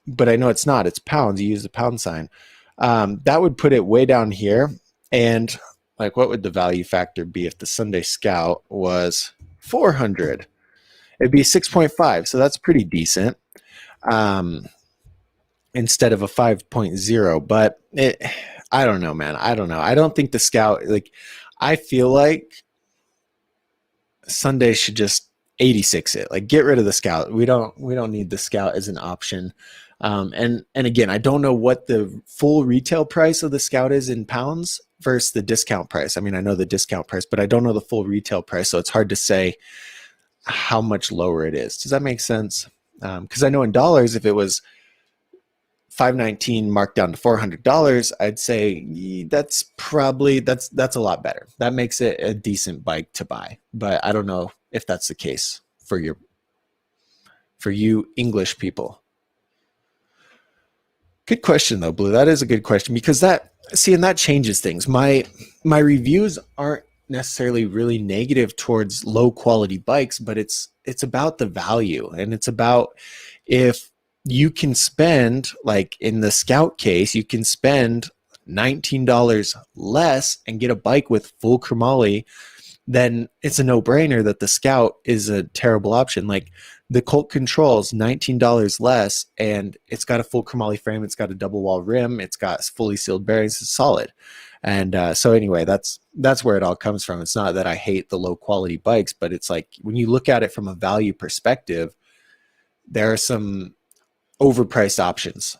but I know it's not. It's pounds. You use the pound sign. That would put it way down here. And like, what would the value factor be if the Sunday Scout was 400? It'd be 6.5. So that's pretty decent. Instead of a 5.0, but I don't know, man. I don't know. I don't think the Scout, like, I feel like Sunday should just 86 it. Like, get rid of the Scout. We don't need the Scout as an option. And again, I don't know what the full retail price of the Scout is in pounds versus the discount price. I mean, I know the discount price, but I don't know the full retail price, so it's hard to say how much lower it is. Does that make sense? Because I know in dollars, if it was $519 marked down to $400, I'd say that's probably that's a lot better. That makes it a decent bike to buy. But I don't know if that's the case for you English people. Good question though, Blue. That is a good question, because that changes things. My reviews aren't necessarily really negative towards low quality bikes, but it's about the value, and it's about if you can spend, like in the Scout case, you can spend $19 less and get a bike with full chromoly, then it's a no-brainer that the Scout is a terrible option. Like the Colt Control's $19 less, and it's got a full chromoly frame, it's got a double wall rim, it's got fully sealed bearings, it's solid. And so anyway, that's where it all comes from. It's not that I hate the low quality bikes, but it's like when you look at it from a value perspective, there are some overpriced options.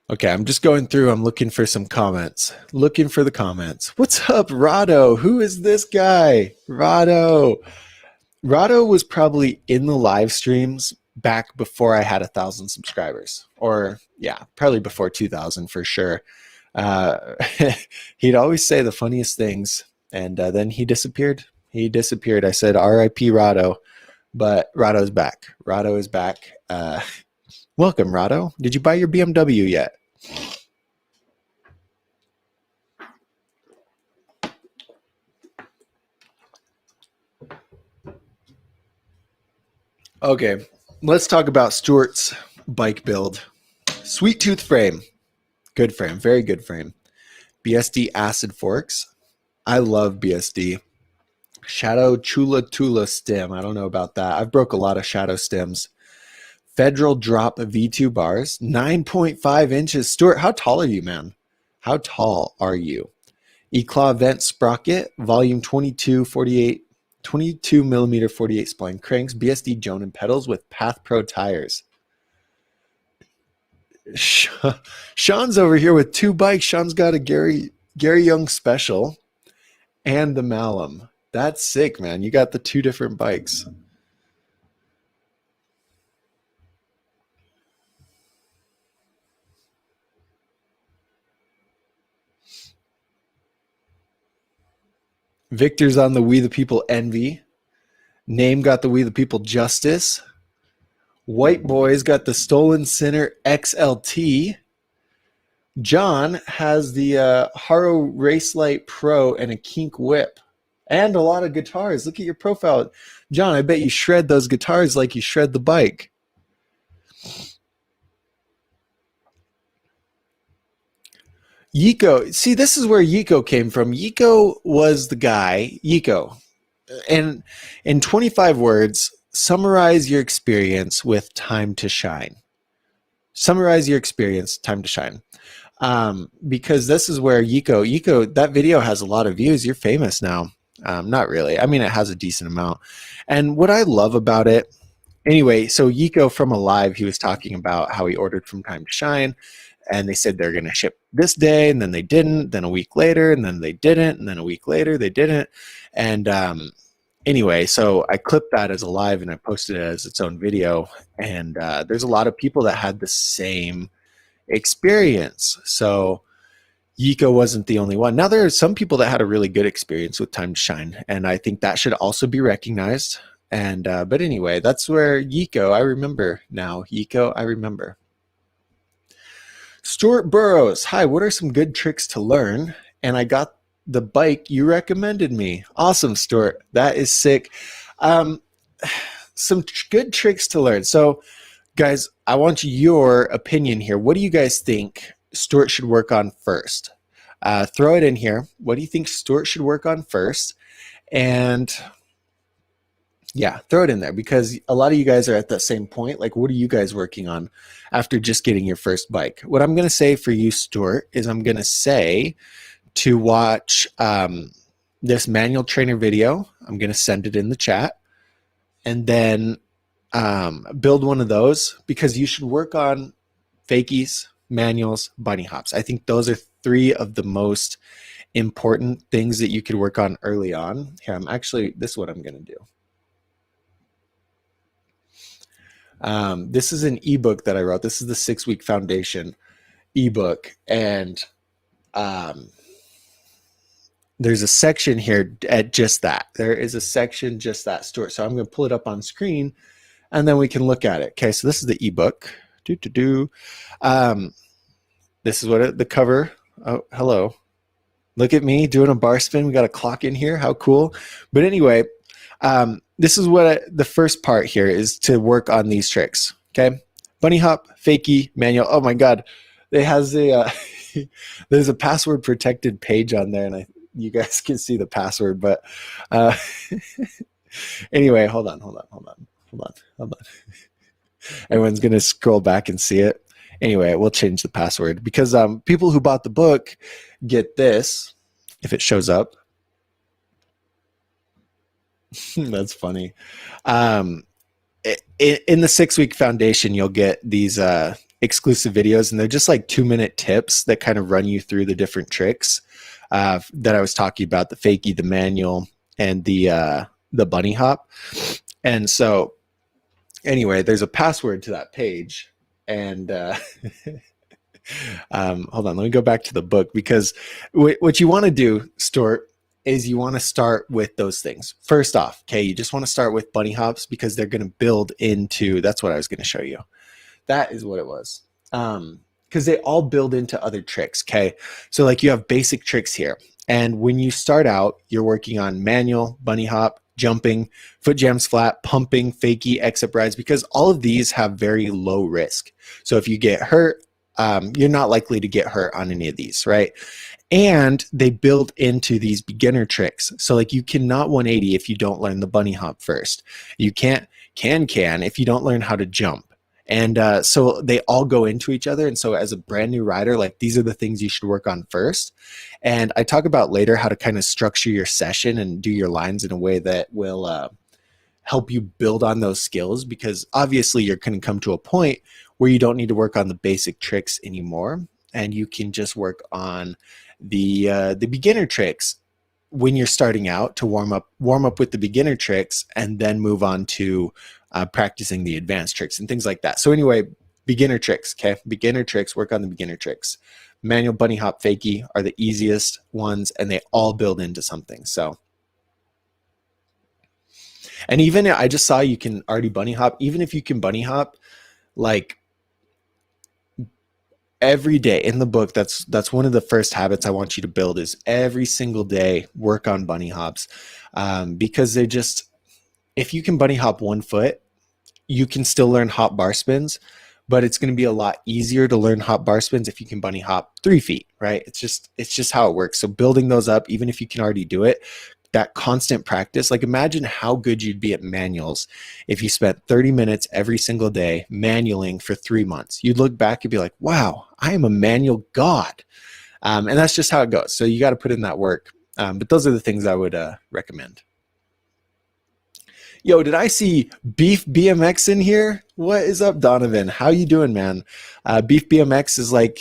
Okay, I'm just going through. I'm looking for some comments. Looking for the comments. What's up, Rado? Who is this guy? Rado. Rado was probably in the live streams back before I had 1,000 subscribers. Or, yeah, probably before 2,000 for sure. He'd always say the funniest things, and then he disappeared. I said, R.I.P. Rado, but Rado's back. Rado is back. Welcome, Rado. Did you buy your BMW yet? Okay, let's talk about Stuart's bike build. Sweet tooth frame. Good frame. Very good frame. BSD acid forks. I love BSD. Shadow Chula Tula stem. I don't know about that. I've broke a lot of Shadow stems. Federal Drop V2 bars. 9.5 inches. Stuart, how tall are you, man? How tall are you? Eclaw Vent Sprocket. Volume 22, 48. 22 millimeter 48 spline cranks, BSD Jonan pedals with Path Pro tires. Sean's over here with 2 bikes. Sean's got a Gary Young Special and the Malum. That's sick, man. You got the 2 different bikes. Victor's on the We the People Envy. Name got the We the People Justice. White Boy's got the Stolen Sinner XLT. John has the Haro Racelight Pro and a Kink Whip. And a lot of guitars. Look at your profile. John, I bet you shred those guitars like you shred the bike. Yiko. See, this is where Yiko came from. Yiko was the guy. Yiko. And in 25 words, summarize your experience with Time to Shine. Summarize your experience, Time to Shine. Because this is where Yiko, that video has a lot of views. You're famous now. Not really. I mean, it has a decent amount. And what I love about it, anyway, so Yiko from Alive, he was talking about how he ordered from Time to Shine. and they said they're going to ship this day, and then they didn't, then a week later, and then they didn't, and then a week later they didn't. And anyway, so I clipped that as a live and I posted it as its own video. And there's a lot of people that had the same experience. So Yiko wasn't the only one. Now there are some people that had a really good experience with Time to Shine, and I think that should also be recognized. And but anyway, that's where Yiko, I remember now. Yiko, I remember. Stuart Burrows, hi, what are some good tricks to learn? And I got the bike you recommended me. Awesome, Stuart. That is sick. Some good tricks to learn. So guys, I want your opinion here. What do you guys think Stuart should work on first? Throw it in here. What do you think Stuart should work on first? And yeah, throw it in there, because a lot of you guys are at that same point. Like, what are you guys working on after just getting your first bike? What I'm going to say for you, Stuart, is I'm going to say to watch this manual trainer video. I'm going to send it in the chat, and then build one of those, because you should work on fakies, manuals, bunny hops. I think those are three of the most important things that you could work on early on. Here, this is what I'm going to do. This is an ebook that I wrote. This is the 6-week foundation ebook. And there's a section here at just that. There is a section just that, Stuart. So I'm going to pull it up on screen, and then we can look at it. Okay, so this is the ebook. This is what the cover. Oh, hello. Look at me doing a bar spin. We got a clock in here. How cool. But anyway, this is what the first part here is, to work on these tricks. Okay, bunny hop, fakie, manual. Oh my God, it has a there's a password protected page on there, and you guys can see the password. But anyway, hold on. Everyone's gonna scroll back and see it. Anyway, we'll change the password, because people who bought the book get this, if it shows up. That's funny. In the 6-week foundation, you'll get these exclusive videos, and they're just like 2-minute tips that kind of run you through the different tricks that I was talking about, the fakie, the manual, and the bunny hop. And so anyway, there's a password to that page. And hold on, let me go back to the book, because what you want to do, Stuart, is you want to start with those things. First off, okay, you just want to start with bunny hops, because they're going to build into, that's what I was going to show you. That is what it was. Because they all build into other tricks, okay? So like you have basic tricks here. And when you start out, you're working on manual, bunny hop, jumping, foot jams flat, pumping, fakie, exit rides, because all of these have very low risk. So if you get hurt, you're not likely to get hurt on any of these, right? And they build into these beginner tricks. So like you cannot 180 if you don't learn the bunny hop first. You can't can if you don't learn how to jump. And so they all go into each other. And so as a brand new rider, like these are the things you should work on first. And I talk about later how to kind of structure your session and do your lines in a way that will help you build on those skills, because obviously you're going to come to a point where you don't need to work on the basic tricks anymore. And you can just work on the beginner tricks when you're starting out, to warm up with the beginner tricks, and then move on to practicing the advanced tricks and things like that. So anyway, beginner tricks, okay? Beginner tricks, work on the beginner tricks. Manual, bunny hop, fakie are the easiest ones, and they all build into something. So, and even I just saw you can already bunny hop. Even if you can bunny hop, like every day in the book, that's one of the first habits I want you to build, is every single day work on bunny hops, because they just, if you can bunny hop 1 foot, you can still learn hop bar spins, but it's going to be a lot easier to learn hop bar spins if you can bunny hop 3 feet, right? It's just how it works. So building those up, even if you can already do it, that constant practice, like imagine how good you'd be at manuals if you spent 30 minutes every single day manualing for 3 months. You'd look back and be like, wow, I am a manual god. And that's just how it goes. So you got to put in that work. But those are the things I would recommend. Yo, did I see Beef BMX in here? What is up, Donovan? How you doing, man? Beef BMX is like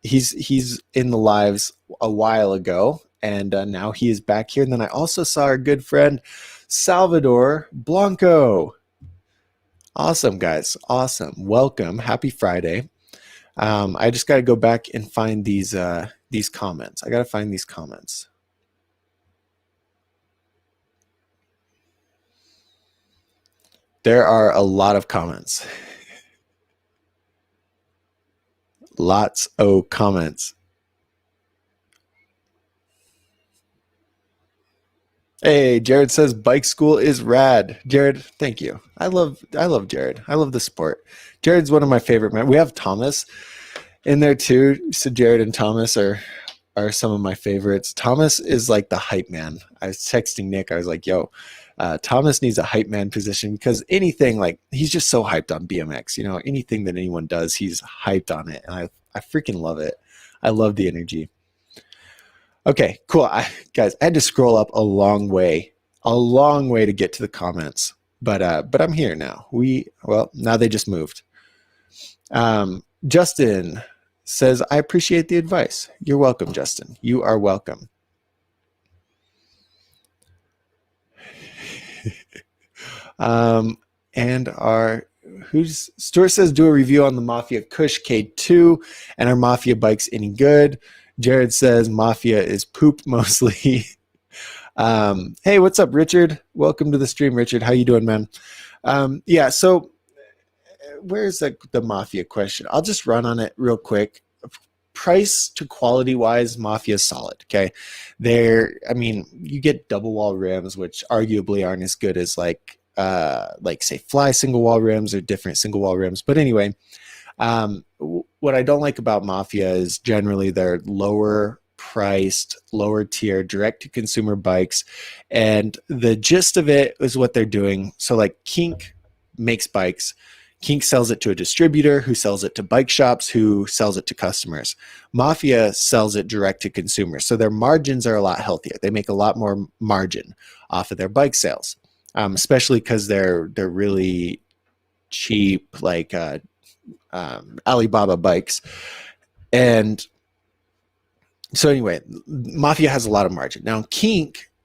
he's in the lives a while ago, and now he is back here. And then I also saw our good friend Salvador Blanco. Awesome, guys. Awesome. Welcome. Happy Friday. I just got to go back and find these comments. I got to find these comments. There are a lot of comments. Lots of comments. Hey, Jared says bike school is rad. Jared, thank you. I love Jared. I love the sport. Jared's one of my favorite men. We have Thomas in there too. So Jared and Thomas are some of my favorites. Thomas is like the hype man. I was texting Nick. I was like, yo, Thomas needs a hype man position because anything, like, he's just so hyped on BMX. You know, anything that anyone does, he's hyped on it. And I freaking love it. I love the energy. Okay, cool. Guys, I had to scroll up a long way to get to the comments. But I'm here now. Now they just moved. Justin says, I appreciate the advice. You're welcome, Justin. You are welcome. And Stuart says, do a review on the Mafia Kush K2 and our Mafia bikes any good? Jared says Mafia is poop mostly. Hey, what's up, Richard? Welcome to the stream, Richard. How you doing, man? Yeah, so where's the Mafia question? I'll just run on it real quick. Price to quality wise, Mafia is solid. Okay, you get double wall rims, which arguably aren't as good as like say Fly single wall rims or different single wall rims. But anyway, what I don't like about Mafia is generally they're lower priced, lower tier, direct to consumer bikes. And the gist of it is what they're doing. So like Kink makes bikes. Kink sells it to a distributor who sells it to bike shops who sells it to customers. Mafia sells it direct to consumers. So their margins are a lot healthier. They make a lot more margin off of their bike sales, especially because they're really cheap, like Alibaba bikes. And so anyway, Mafia has a lot of margin. Now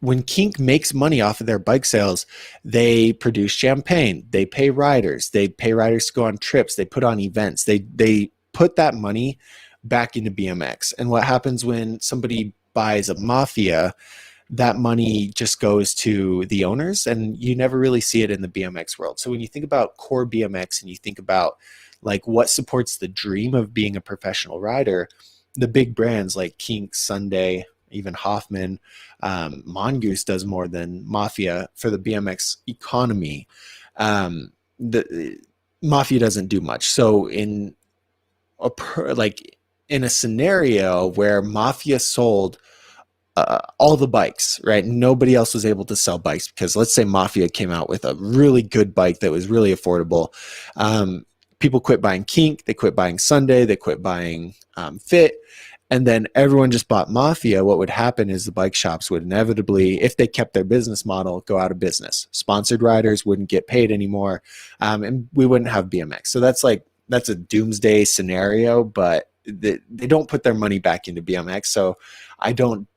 when Kink makes money off of their bike sales, they produce champagne, they pay riders to go on trips, they put on events, they put that money back into BMX. And what happens when somebody buys a Mafia, that money just goes to the owners, and you never really see it in the BMX world. So when you think about core BMX and you think about like what supports the dream of being a professional rider, the big brands like Kink, Sunday, even Hoffman, Mongoose does more than Mafia for the BMX economy. The Mafia doesn't do much. So in a scenario where Mafia sold all the bikes, right? Nobody else was able to sell bikes because let's say Mafia came out with a really good bike that was really affordable. People quit buying Kink, they quit buying Sunday, they quit buying Fit, and then everyone just bought Mafia. What would happen is the bike shops would inevitably, if they kept their business model, go out of business. Sponsored riders wouldn't get paid anymore, and we wouldn't have BMX. So that's a doomsday scenario, but they don't put their money back into BMX. So I don't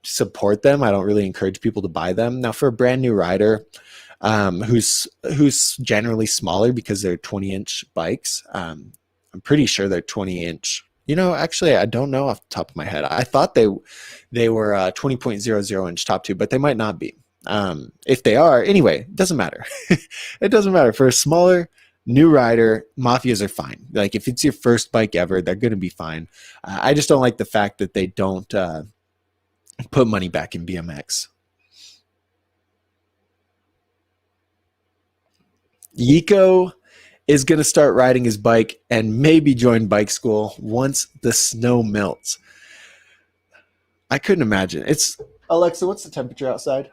support them. I don't really encourage people to buy them. Now, for a brand new rider who's generally smaller because they're 20-inch bikes, I'm pretty sure they're 20-inch. Actually, I don't know off the top of my head. I thought they were 20.00 inch top tube, but they might not be. If they are, anyway, it doesn't matter. It doesn't matter. For a smaller new rider, Mafias are fine. Like if it's your first bike ever, they're going to be fine. I just don't like the fact that they don't put money back in BMX. Yiko is going to start riding his bike and maybe join bike school once the snow melts. I couldn't imagine. Alexa, what's the temperature outside?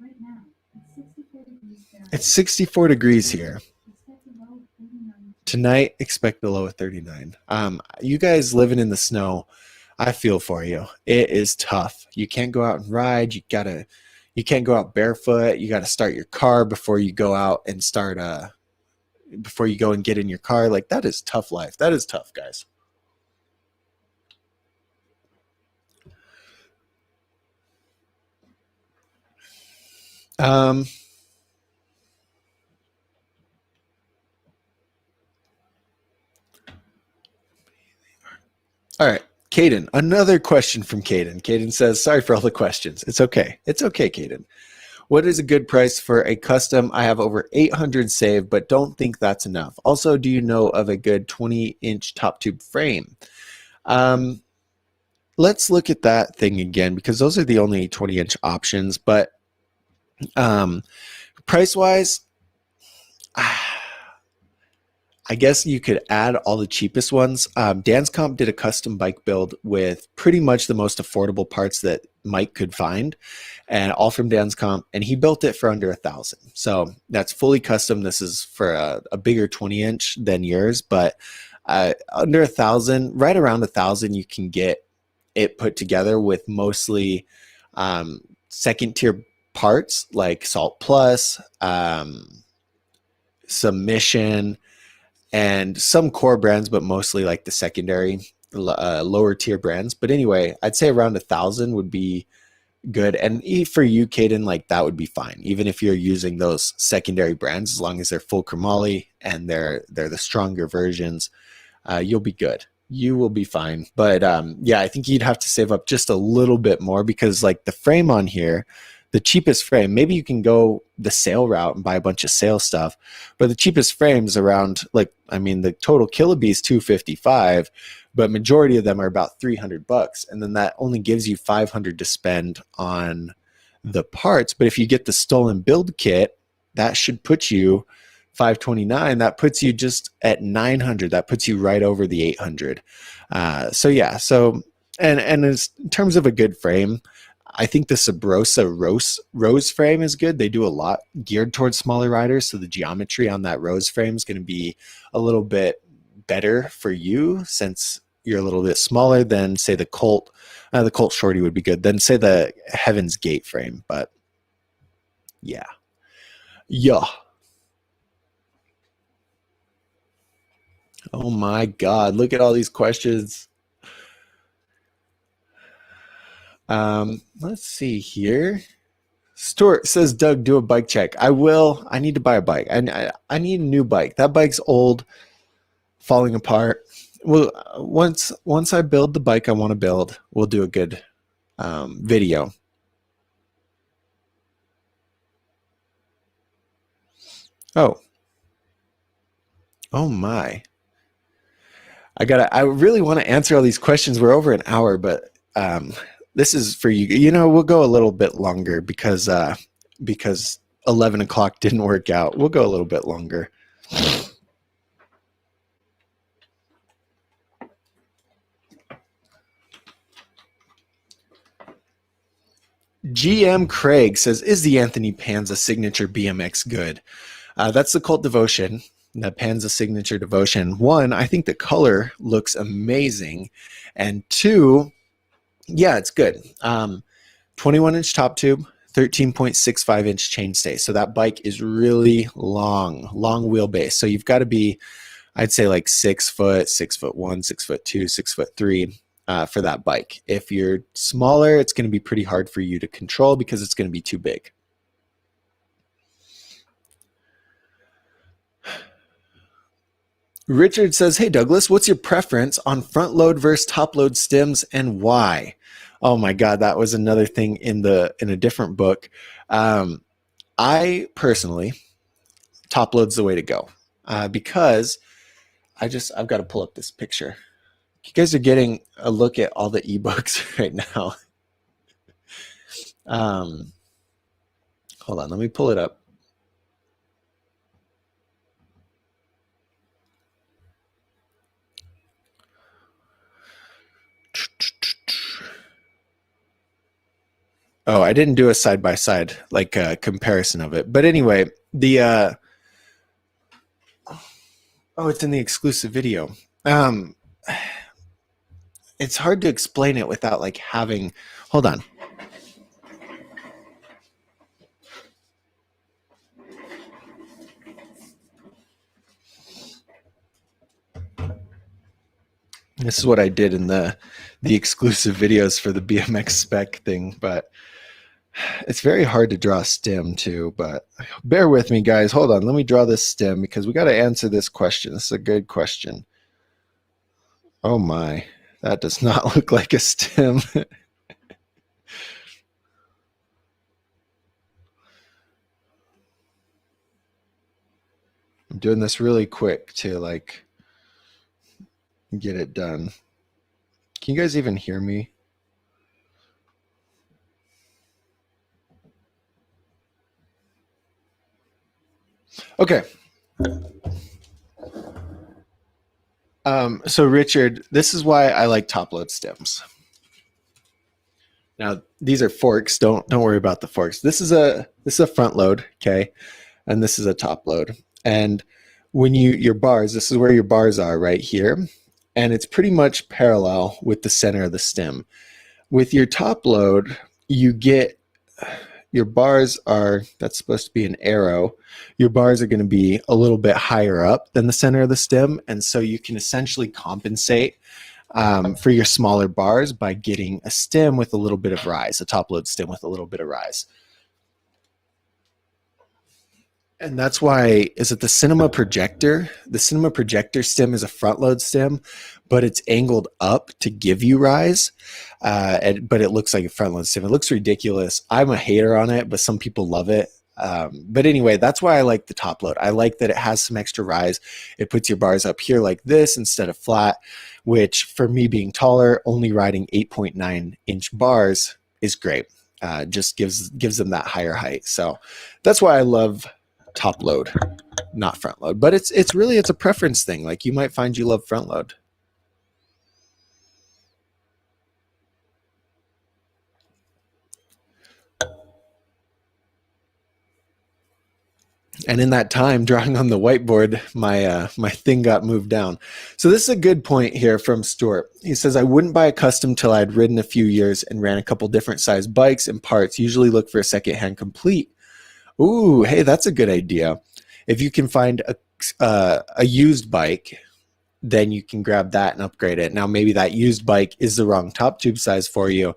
Right now, it's 64 degrees here. Tonight, expect the low of 39. You guys living in the snow, I feel for you. It is tough. You can't go out and ride. You gotta You can't go out barefoot. You got to start your car before you go out and before you go and get in your car. Like, that is tough life. That is tough, guys. Um, all right. Caden, another question from Caden. Caden says, sorry for all the questions. It's okay. It's okay, Caden. What is a good price for a custom? I have over 800 saved, but don't think that's enough. Also, do you know of a good 20-inch top tube frame? Let's look at that thing again, because those are the only 20-inch options. But price-wise, I guess you could add all the cheapest ones. Dan's Comp did a custom bike build with pretty much the most affordable parts that Mike could find, and all from Dan's Comp, and he built it for under $1,000. So that's fully custom. This is for a bigger 20-inch than yours, but under $1,000, right around $1,000, you can get it put together with mostly second tier parts like Salt Plus, Submission, and some core brands, but mostly like the secondary lower tier brands. But anyway, I'd say around $1,000 would be good. And for you, Caden, like that would be fine. Even if you're using those secondary brands, as long as they're full chromoly and they're the stronger versions, you'll be good. You will be fine. But yeah, I think you'd have to save up just a little bit more, because like the frame on here, the cheapest frame, maybe you can go the sale route and buy a bunch of sale stuff, but the cheapest frames around, like, I mean, the total Kilobee is $255, but majority of them are about $300, and then that only gives you $500 to spend on the parts. But if you get the stolen build kit, that should put you $529. That puts you just at $900. That puts you right over the $800. So yeah. So and in terms of a good frame, I think the Sabrosa Rose frame is good. They do a lot geared towards smaller riders, so the geometry on that Rose frame is going to be a little bit better for you, since you're a little bit smaller than, say, the Colt. The Colt Shorty would be good. Then say the Heaven's Gate frame, but yeah. Oh my God! Look at all these questions. Let's see here. Stuart says, Doug, do a bike check. I will. I need to buy a bike. I need a new bike. That bike's old, falling apart. Well, once I build the bike I want to build, we'll do a good video. Oh my. I really want to answer all these questions. We're over an hour, but this is for you. You know, we'll go a little bit longer because 11 o'clock didn't work out. We'll go a little bit longer. GM Craig says, is the Anthony Panza signature BMX good? That's the Cult Devotion, the Panza signature Devotion. One, I think the color looks amazing. And two, yeah, it's good. 21-inch top tube, 13.65-inch chainstay. So that bike is really long wheelbase. So you've got to be, I'd say, like 6 foot, 6'1", 6'2", 6'3", for that bike. If you're smaller, it's going to be pretty hard for you to control because it's going to be too big. Richard says, hey, Douglas, what's your preference on front load versus top load stems and why? Oh my God, that was another thing in a different book. I personally, top load's the way to go, because I've got to pull up this picture. You guys are getting a look at all the ebooks right now. Hold on, let me pull it up. Oh, I didn't do a side-by-side, like a comparison of it. But anyway, it's in the exclusive video. It's hard to explain it without like having, hold on. This is what I did in the exclusive videos for the BMX spec thing, but it's very hard to draw a stem too. But bear with me, guys. Hold on. Let me draw this stem because we got to answer this question. This is a good question. Oh my, that does not look like a stem. I'm doing this really quick to like get it done. Can you guys even hear me? Okay. So Richard, this is why I like top load stems. Now these are forks. Don't worry about the forks. This is a front load, okay, and this is a top load. And when your bars, this is where your bars are right here, and it's pretty much parallel with the center of the stem. With your top load, you get your bars are, that's supposed to be an arrow. Your bars are going to be a little bit higher up than the center of the stem, and so you can essentially compensate for your smaller bars by getting a stem with a little bit of rise, a top load stem with a little bit of rise. And that's why, is it the cinema projector? The cinema projector stem is a front load stem, but it's angled up to give you rise. But it looks like a front load stem. It looks ridiculous. I'm a hater on it, but some people love it. But anyway, that's why I like the top load. I like that it has some extra rise. It puts your bars up here like this instead of flat, which for me being taller, only riding 8.9-inch bars is great. Just gives them that higher height. So that's why I love top load, not front load. But it's a preference thing. Like you might find you love front load. And in that time, drawing on the whiteboard, my thing got moved down. So this is a good point here from Stuart. He says, I wouldn't buy a custom till I'd ridden a few years and ran a couple different size bikes and parts. Usually look for a secondhand complete. Ooh, hey, that's a good idea. If you can find a used bike, then you can grab that and upgrade it. Now, maybe that used bike is the wrong top tube size for you.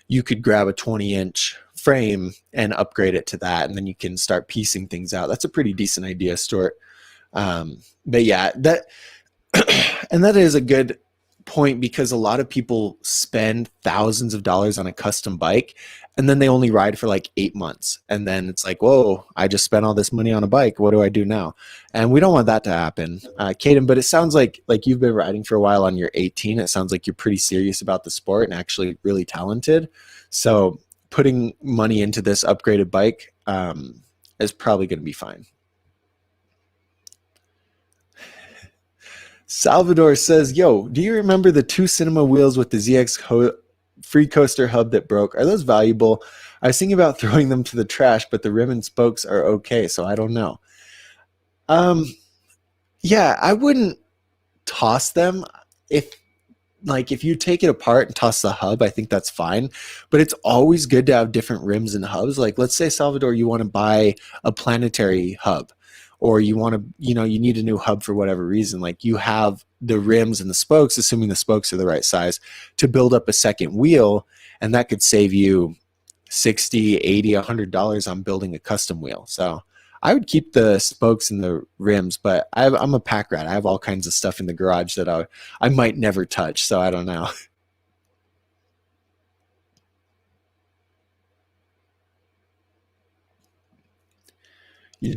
You could grab a 20-inch frame and upgrade it to that, and then you can start piecing things out. That's a pretty decent idea, Stuart. But yeah, that and that is a good point because a lot of people spend thousands of dollars on a custom bike and then they only ride for like 8 months, and then it's like, whoa, I just spent all this money on a bike, what do I do now? And we don't want that to happen, Caden. But it sounds like you've been riding for a while on your 18. It sounds like you're pretty serious about the sport and actually really talented. So putting money into this upgraded bike is probably going to be fine. Salvador says, yo, do you remember the 2 cinema wheels with the ZX free coaster hub that broke? Are those valuable? I was thinking about throwing them to the trash, but the rim and spokes are okay, so I don't know. Yeah, I wouldn't toss them. If you take it apart and toss the hub, I think that's fine. But it's always good to have different rims and hubs. Like, let's say, Salvador, you want to buy a planetary hub, or you want to, you need a new hub for whatever reason. Like, you have the rims and the spokes, assuming the spokes are the right size, to build up a second wheel, and that could save you $60, $80, $100 on building a custom wheel. So I would keep the spokes and the rims, but I'm a pack rat. I have all kinds of stuff in the garage that I might never touch, so I don't know.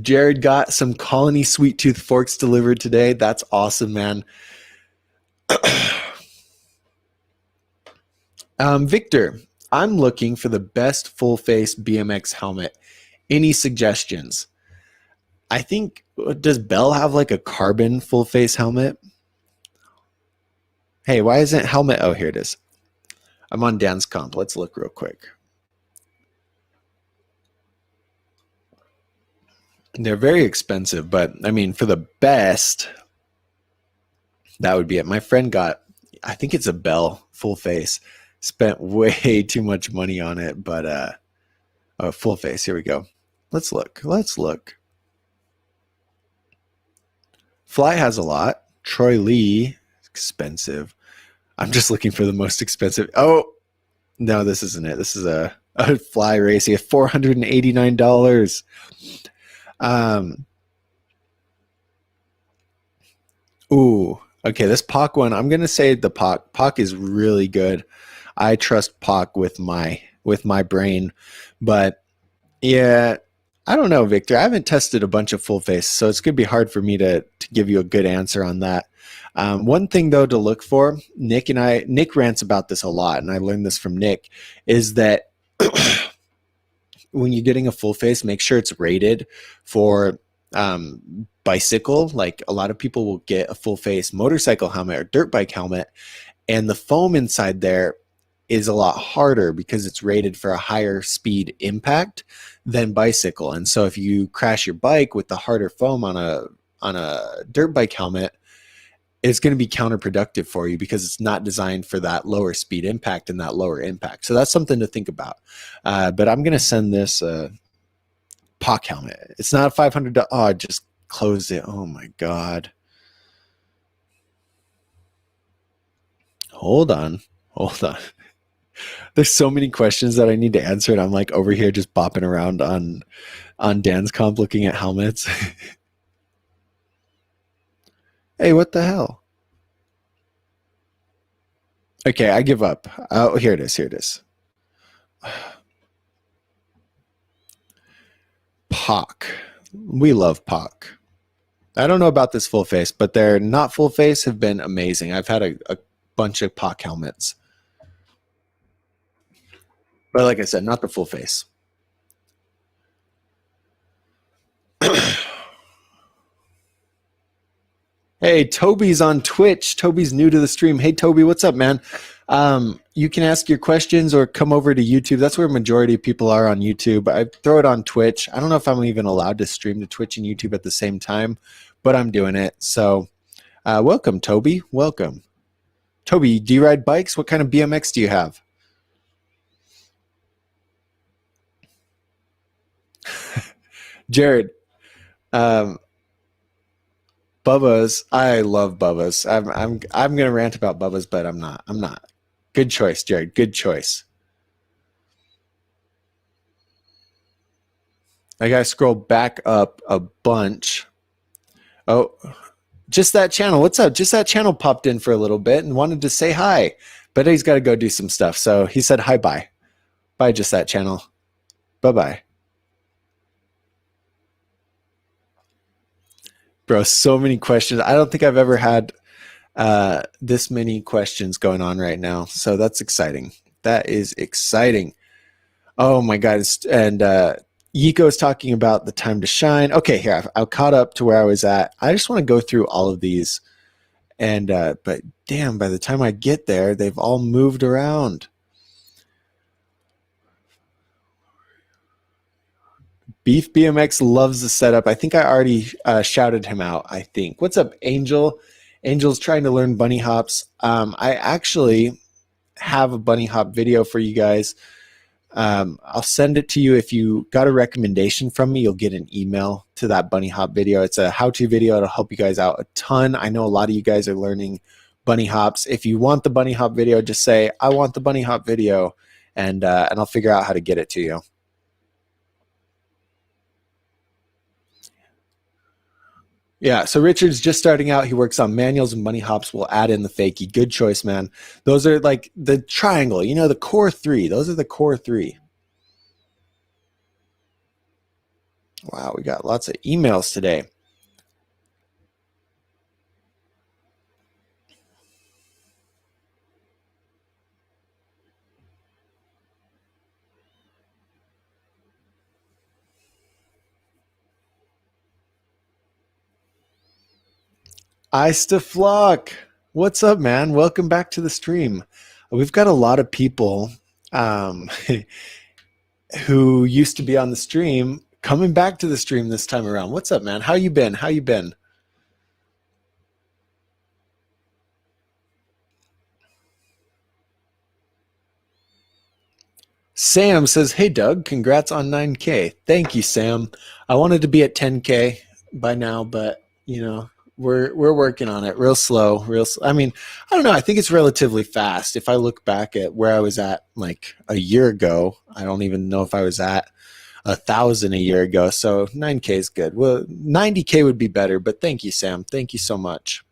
Jared got some Colony Sweet Tooth forks delivered today. That's awesome, man. Victor, I'm looking for the best full face BMX helmet. Any suggestions? I think, does Bell have like a carbon full face helmet? Hey, why isn't helmet? Oh, here it is. I'm on Dan's comp. Let's look real quick. They're very expensive, but I mean, for the best, that would be it. My friend got, I think it's a Bell full face. Spent way too much money on it, but oh, full face. Here we go. Let's look. Fly has a lot. Troy Lee, expensive. I'm just looking for the most expensive. Oh, no, this isn't it. This is a fly racing at $489. Um, ooh, okay. This POC one, I'm gonna say the POC. POC is really good. I trust POC with my brain, but yeah, I don't know, Victor. I haven't tested a bunch of full face, so it's gonna be hard for me to give you a good answer on that. One thing though to look for, Nick rants about this a lot, and I learned this from Nick, is that when you're getting a full face, make sure it's rated for bicycle. Like a lot of people will get a full face motorcycle helmet or dirt bike helmet, and the foam inside there is a lot harder because it's rated for a higher speed impact than bicycle. And so if you crash your bike with the harder foam on a dirt bike helmet, it's going to be counterproductive for you because it's not designed for that lower speed impact and that lower impact. So that's something to think about. But I'm going to send this POC helmet. It's not $500. Oh, I just closed it. Oh my God. Hold on. There's so many questions that I need to answer, and I'm like over here just bopping around on Dan's Comp looking at helmets. Hey, what the hell? Okay, I give up. Oh, here it is. POC. We love POC. I don't know about this full face, but their not full face have been amazing. I've had a bunch of POC helmets. But like I said, not the full face. Hey, Toby's on Twitch. Toby's new to the stream. Hey, Toby, what's up, man? You can ask your questions or come over to YouTube. That's where majority of people are on YouTube. I throw it on Twitch. I don't know if I'm even allowed to stream to Twitch and YouTube at the same time, but I'm doing it. So welcome, Toby. Welcome. Toby, do you ride bikes? What kind of BMX do you have? Jared, Bubba's. I love Bubba's. I'm gonna rant about Bubba's, but I'm not. Good choice, Jared. Good choice. I gotta scroll back up a bunch. Oh, just that channel. What's up? Just that channel popped in for a little bit and wanted to say hi, but he's got to go do some stuff. So he said hi, bye. Bye, just that channel. Bye-bye. Bro, so many questions. I don't think I've ever had this many questions going on right now. So that's exciting. That is exciting. Oh my God. And Yiko's talking about the time to shine. Okay, here, I've caught up to where I was at. I just want to go through all of these. And but damn, by the time I get there, they've all moved around. Beef BMX loves the setup. I think I already shouted him out, I think. What's up, Angel? Angel's trying to learn bunny hops. I actually have a bunny hop video for you guys. I'll send it to you. If you got a recommendation from me, you'll get an email to that bunny hop video. It's a how-to video. It'll help you guys out a ton. I know a lot of you guys are learning bunny hops. If you want the bunny hop video, just say, I want the bunny hop video, and I'll figure out how to get it to you. Yeah, so Richard's just starting out. He works on manuals and bunny hops. We'll add in the fakie. Good choice, man. Those are like the triangle, the core three. Those are the core three. Wow, we got lots of emails today. Flock. What's up, man? Welcome back to the stream. We've got a lot of people who used to be on the stream coming back to the stream this time around. What's up, man? How you been? Sam says, hey, Doug, congrats on 9K. Thank you, Sam. I wanted to be at 10K by now, but, We're working on it, real slow, I mean, I don't know. I think it's relatively fast. If I look back at where I was at like a year ago, I don't even know if I was at 1,000 a year ago. So 9K is good. Well, 90K would be better. But thank you, Sam. Thank you so much.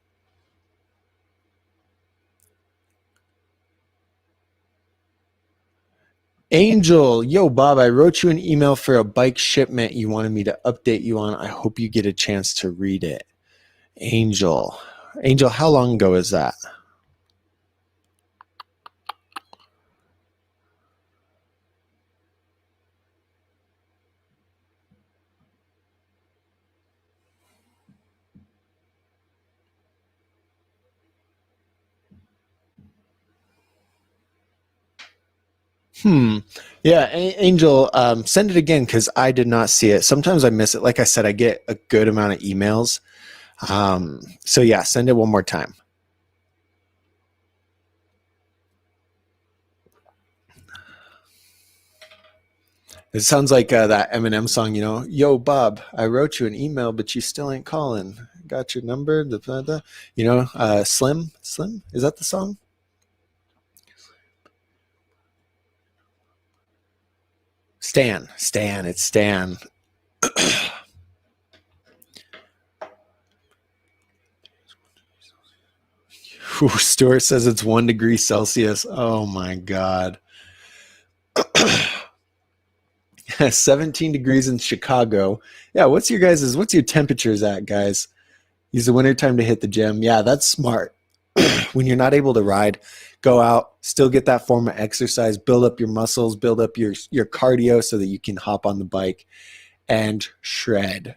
Angel, yo, Bob, I wrote you an email for a bike shipment you wanted me to update you on. I hope you get a chance to read it. Angel, Angel, how long ago is that? Hmm. Yeah, Angel, send it again because I did not see it. Sometimes I miss it. Like I said, I get a good amount of emails. So yeah, send it one more time. It sounds like that Eminem song, Yo, Bob, I wrote you an email, but you still ain't calling. Got your number, Slim, is that the song? Stan, it's Stan. Ooh, Stuart says it's 1 degree Celsius. Oh my God. 17 degrees in Chicago. Yeah, what's your temperatures at, guys? Use the winter time to hit the gym. Yeah, that's smart. When you're not able to ride, go out, still get that form of exercise, build up your muscles, build up your cardio so that you can hop on the bike and shred.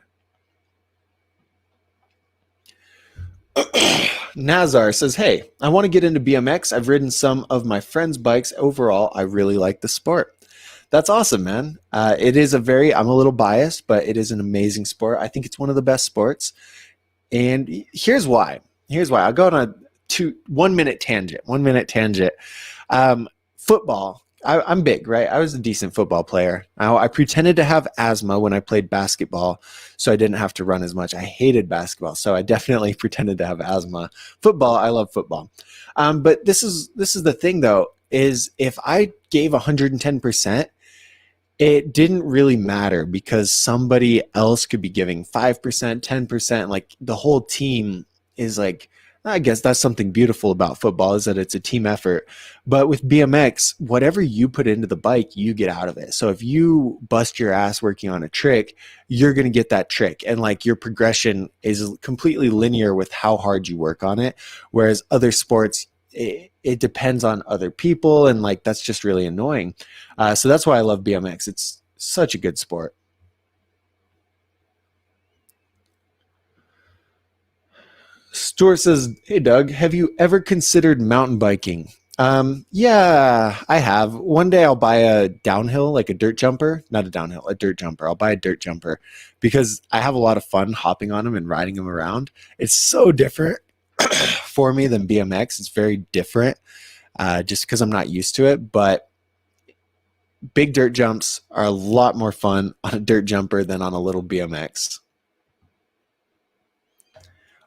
Nazar says, "Hey, I want to get into BMX. I've ridden some of my friends' bikes. Overall, I really like the sport." That's awesome, man. I'm a little biased, but it is an amazing sport. I think it's one of the best sports. And here's why. I'll go on a 1 minute tangent. 1 minute tangent. Football. I'm big, right? I was a decent football player. I pretended to have asthma when I played basketball, so I didn't have to run as much. I hated basketball, so I definitely pretended to have asthma. Football, I love football. But this is the thing though, is if I gave 110%, it didn't really matter because somebody else could be giving 5%, 10%. Like the whole team is like, I guess that's something beautiful about football is that it's a team effort. But with BMX, whatever you put into the bike, you get out of it. So if you bust your ass working on a trick, you're going to get that trick. And like your progression is completely linear with how hard you work on it. Whereas other sports, it depends on other people. And like, that's just really annoying. So that's why I love BMX. It's such a good sport. Stuart says, "Hey Doug, have you ever considered mountain biking?" Yeah, I have. One day I'll buy a downhill, like a dirt jumper, not a downhill, a dirt jumper. I'll buy a dirt jumper because I have a lot of fun hopping on them and riding them around. It's so different for me than BMX. It's very different, just because I'm not used to it. But big dirt jumps are a lot more fun on a dirt jumper than on a little BMX.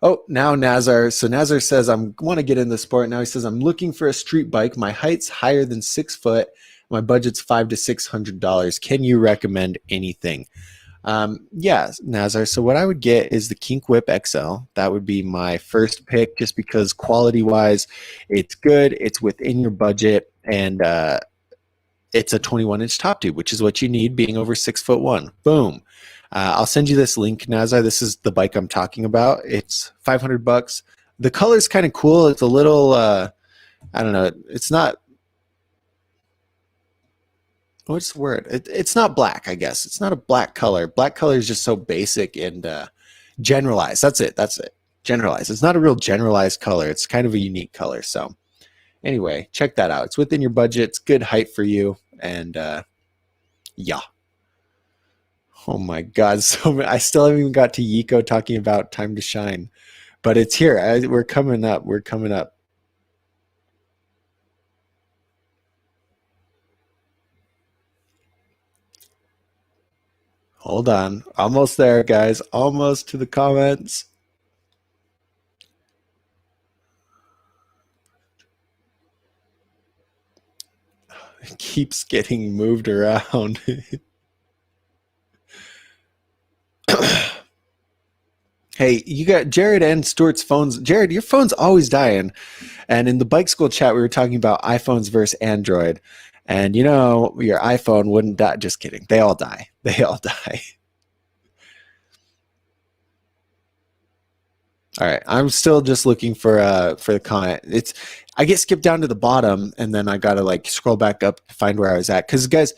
Oh, now Nazar. So Nazar says, "I want to get in the sport." Now he says, "I'm looking for a street bike. My height's higher than 6 foot. My budget's $500 to $600. Can you recommend anything?" Yeah, Nazar. So what I would get is the Kink Whip XL. That would be my first pick, just because quality wise, it's good. It's within your budget, and it's a 21-inch top tube, which is what you need being over 6'1". Boom. I'll send you this link, Nazar. This is the bike I'm talking about. It's $500. The color's kind of cool. It's a little, I don't know. It's not, what's the word? It's not black, I guess. It's not a black color. Black color is just so basic and generalized. That's it. That's it. Generalized. It's not a real generalized color. It's kind of a unique color. So anyway, check that out. It's within your budget. It's good height for you. And yeah. Oh my God. So I still haven't even got to Yiko talking about Time to Shine, but it's here. We're coming up. We're coming up. Hold on. Almost there, guys. Almost to the comments. It keeps getting moved around. Hey, you got Jared and Stuart's phones. Jared, your phone's always dying. And in the bike school chat, we were talking about iPhones versus Android. And you know, your iPhone wouldn't die. Just kidding. They all die. They all die. All right. I'm still just looking for the comment. It's I get skipped down to the bottom and then I gotta like scroll back up to find where I was at. Because guys,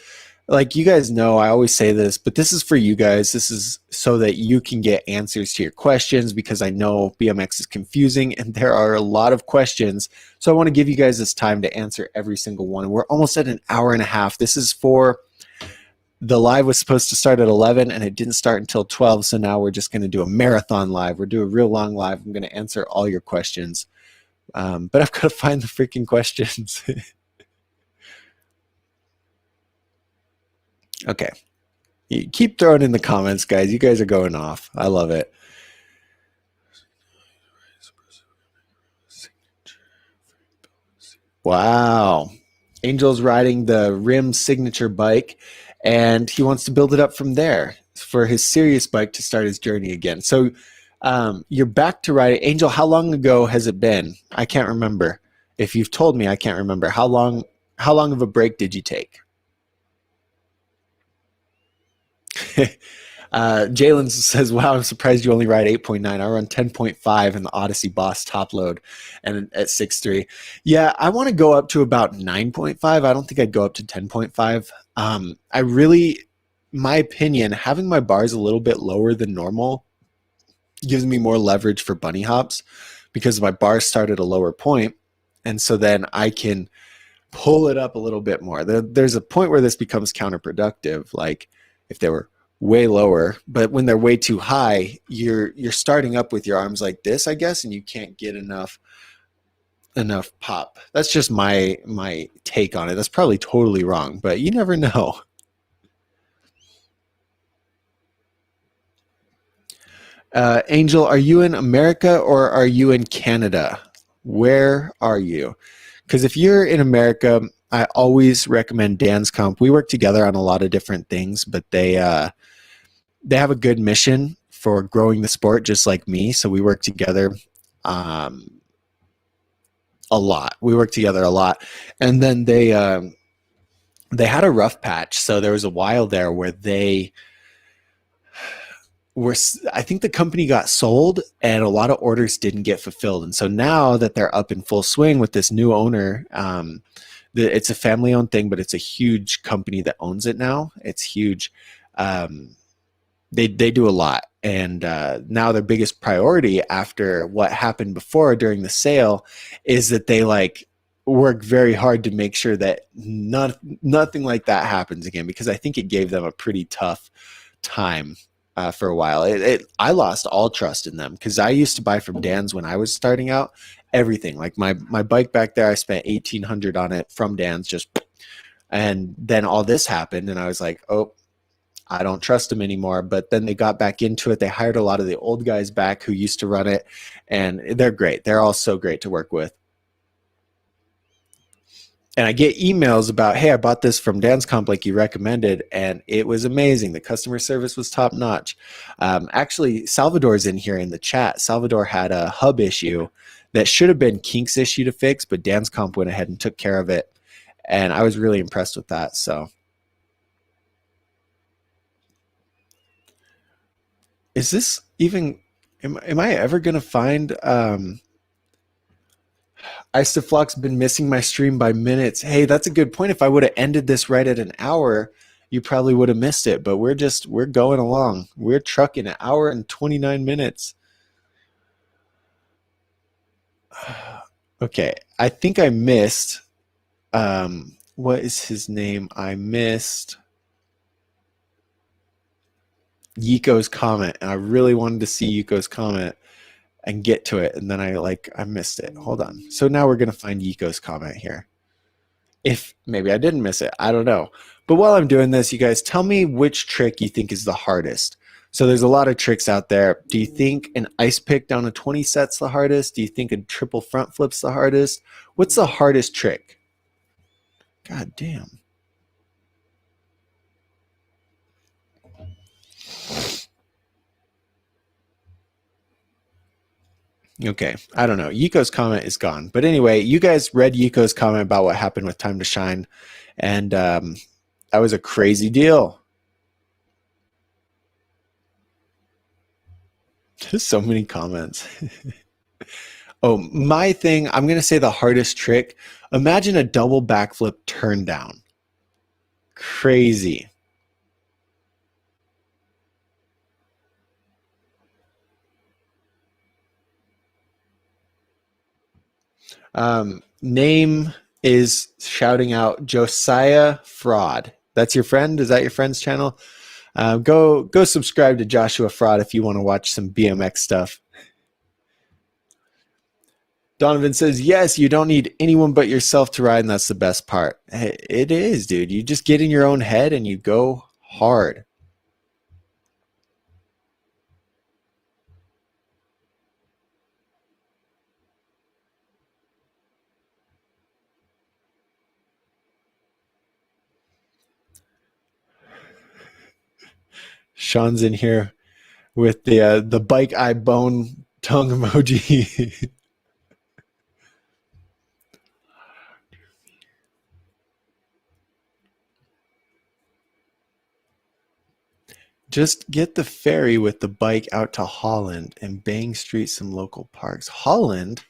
like you guys know, I always say this, but this is for you guys. This is so that you can get answers to your questions because I know BMX is confusing and there are a lot of questions. So I want to give you guys this time to answer every single one. We're almost at an hour and a half. This is for the live was supposed to start at 11 and it didn't start until 12. So now we're just going to do a marathon live. We're doing a real long live. I'm going to answer all your questions. But I've got to find the freaking questions. Okay. You keep throwing in the comments, guys. You guys are going off. I love it. Wow. Angel's riding the Rim signature bike and he wants to build it up from there for his serious bike to start his journey again. So you're back to riding. Angel, how long ago has it been? I can't remember. If you've told me, I can't remember. How long of a break did you take? Jalen says, wow, I'm surprised you only ride 8.9. I run 10.5 in the Odyssey Boss top load and at 6.3. Yeah, I want to go up to about 9.5. I don't think I'd go up to 10.5. I really, my opinion, having my bars a little bit lower than normal gives me more leverage for bunny hops because my bars start at a lower point. And so then I can pull it up a little bit more. There's a point where this becomes counterproductive. Like if they were way lower, but when they're way too high, you're starting up with your arms like this, I guess, and you can't get enough pop. That's just my take on it. That's probably totally wrong, but you never know. Angel, are you in America or are you in Canada? Where are you? Because if you're in America, I always recommend Dan's Comp. We work together on a lot of different things, but they have a good mission for growing the sport, just like me. So we work together a lot. We work together a lot, and then they had a rough patch. So there was a while there where they were, I think the company got sold and a lot of orders didn't get fulfilled. And so now that they're up in full swing with this new owner, it's a family owned thing, but it's a huge company that owns it now. It's huge. They do a lot. And now their biggest priority after what happened before during the sale is that they like work very hard to make sure that nothing like that happens again, because I think it gave them a pretty tough time for a while. I lost all trust in them because I used to buy from Dan's when I was starting out. Everything, like my bike back there, I spent $1,800 on it from Dan's and then all this happened and I was like, oh, I don't trust them anymore. But then they got back into it. They hired a lot of the old guys back who used to run it, and they're great. They're all so great to work with. And I get emails about, hey, I bought this from Dan's Comp like you recommended, and it was amazing. The customer service was top notch. Actually, Salvador's in here in the chat. Salvador had a hub issue that should have been Kink's issue to fix, but Dan's Comp went ahead and took care of it. And I was really impressed with that. So is this even, am I ever going to find, Isoflux been missing my stream by minutes. Hey, that's a good point. If I would have ended this right at an hour, you probably would have missed it. But we're going along. We're trucking an hour and 29 minutes. Okay, I think I missed. What is his name? I missed Yiko's comment, and I really wanted to see Yiko's comment and get to it, and then I missed it. Hold on. So now we're gonna find Yiko's comment here. If maybe I didn't miss it, I don't know. But while I'm doing this, you guys tell me which trick you think is the hardest. So there's a lot of tricks out there. Do you think an ice pick down a 20 set's the hardest? Do you think a triple front flip's the hardest? What's the hardest trick? God damn. Okay, I don't know. Yiko's comment is gone. But anyway, you guys read Yiko's comment about what happened with Time to Shine, and that was a crazy deal. Just so many comments. Oh, my thing, I'm going to say the hardest trick. Imagine a double backflip turn down. Crazy. Name is shouting out Josiah Fraud. That's your friend? Is that your friend's channel? Go subscribe to Joshua Fraud if you want to watch some BMX stuff. Donovan says, yes, you don't need anyone but yourself to ride, and that's the best part. It is, dude. You just get in your own head and you go hard. Sean's in here with the bike eye bone tongue emoji. Just get the ferry with the bike out to Holland and bang street some local parks. Holland?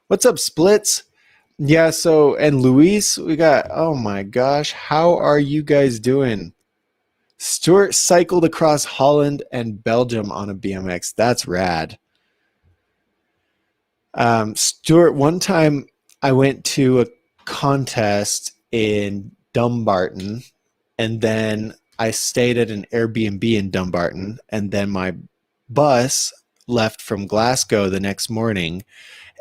What's up, Splits? Yeah, so, and Luis, we got, oh my gosh, how are you guys doing? Stuart cycled across Holland and Belgium on a BMX. That's rad. Stuart, one time I went to a contest in Dumbarton, and then I stayed at an Airbnb in Dumbarton, and then my bus left from Glasgow the next morning,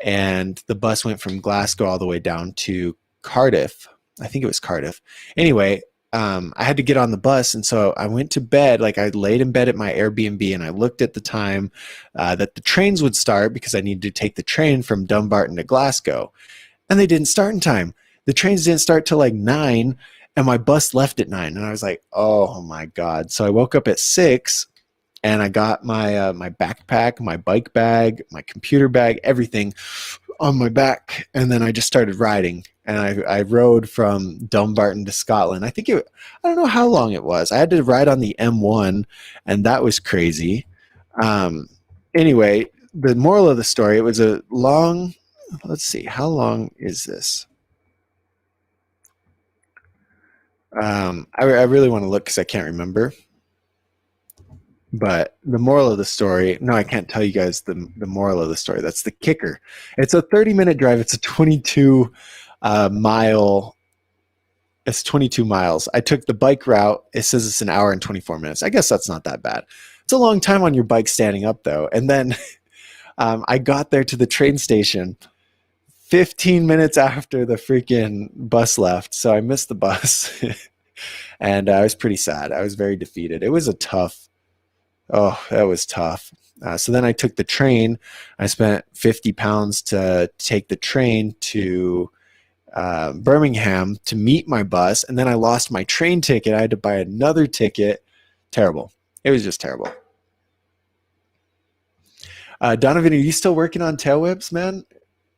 and the bus went from Glasgow all the way down to Cardiff. I think it was Cardiff. Anyway, I had to get on the bus, and so I went to bed. Like I laid in bed at my Airbnb, and I looked at the time that the trains would start because I needed to take the train from Dumbarton to Glasgow, and they didn't start in time. The trains didn't start till like 9, and my bus left at 9, and I was like, oh my god. So I woke up at 6, and I got my backpack, my bike bag, my computer bag, everything on my back, and then I just started riding. And I rode from Dumbarton to Scotland. I don't know how long it was. I had to ride on the M1, and that was crazy. Um, anyway, the moral of the story, it was a long, let's see, how long is this? I really want to look because I can't remember. But the moral of the story, no, I can't tell you guys the moral of the story. That's the kicker. It's a 30-minute drive. It's a 22 mile. It's 22 miles. I took the bike route. It says it's an hour and 24 minutes. I guess that's not that bad. It's a long time on your bike standing up, though. And then I got there to the train station 15 minutes after the freaking bus left. So I missed the bus. And I was pretty sad. I was very defeated. It was a tough, oh, that was tough. So then I took the train. I spent £50 to take the train to Birmingham to meet my bus, and then I lost my train ticket. I had to buy another ticket. Terrible. It was just terrible. Donovan, are you still working on tail whips, man?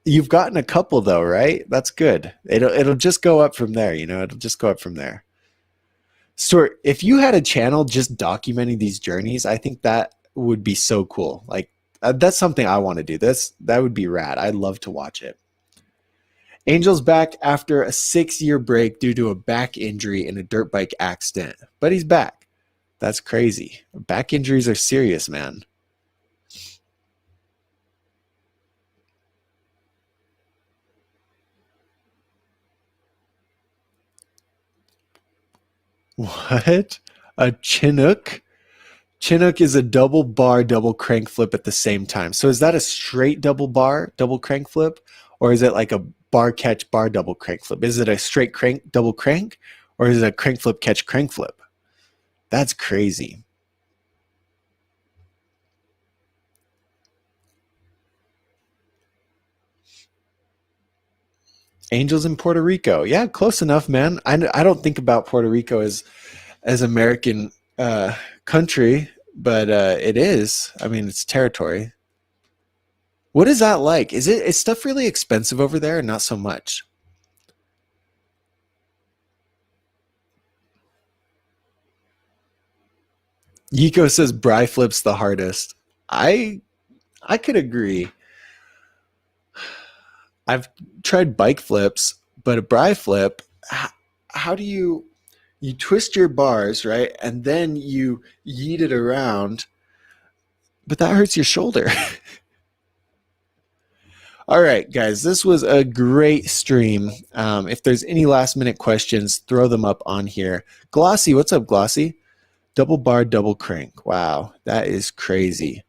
You've gotten a couple though, right? That's good. It'll just go up from there. It'll just go up from there. Stuart, if you had a channel just documenting these journeys, I think that would be so cool. Like that's something I want to do. That would be rad. I'd love to watch it. Angel's back after a 6-year break due to a back injury in a dirt bike accident, but he's back. That's crazy. Back injuries are serious, man. What? A Chinook? Chinook is a double bar, double crank flip at the same time. So is that a straight double bar, double crank flip? Or is it like a bar catch, bar double crank flip? Is it a straight crank, double crank? Or is it a crank flip, catch, crank flip? That's crazy. Angels in Puerto Rico. Yeah, close enough, man. I don't think about Puerto Rico as American country, but it is. I mean, it's territory. What is that like? Is stuff really expensive over there? Or not so much. Yiko says Bry flips the hardest. I I could agree. I've tried bike flips, but a Bry flip, how do you twist your bars, right? And then you yeet it around, but that hurts your shoulder. All right, guys, this was a great stream. If there's any last minute questions, throw them up on here. Glossy, what's up, Glossy? Double bar, double crank. Wow, that is crazy.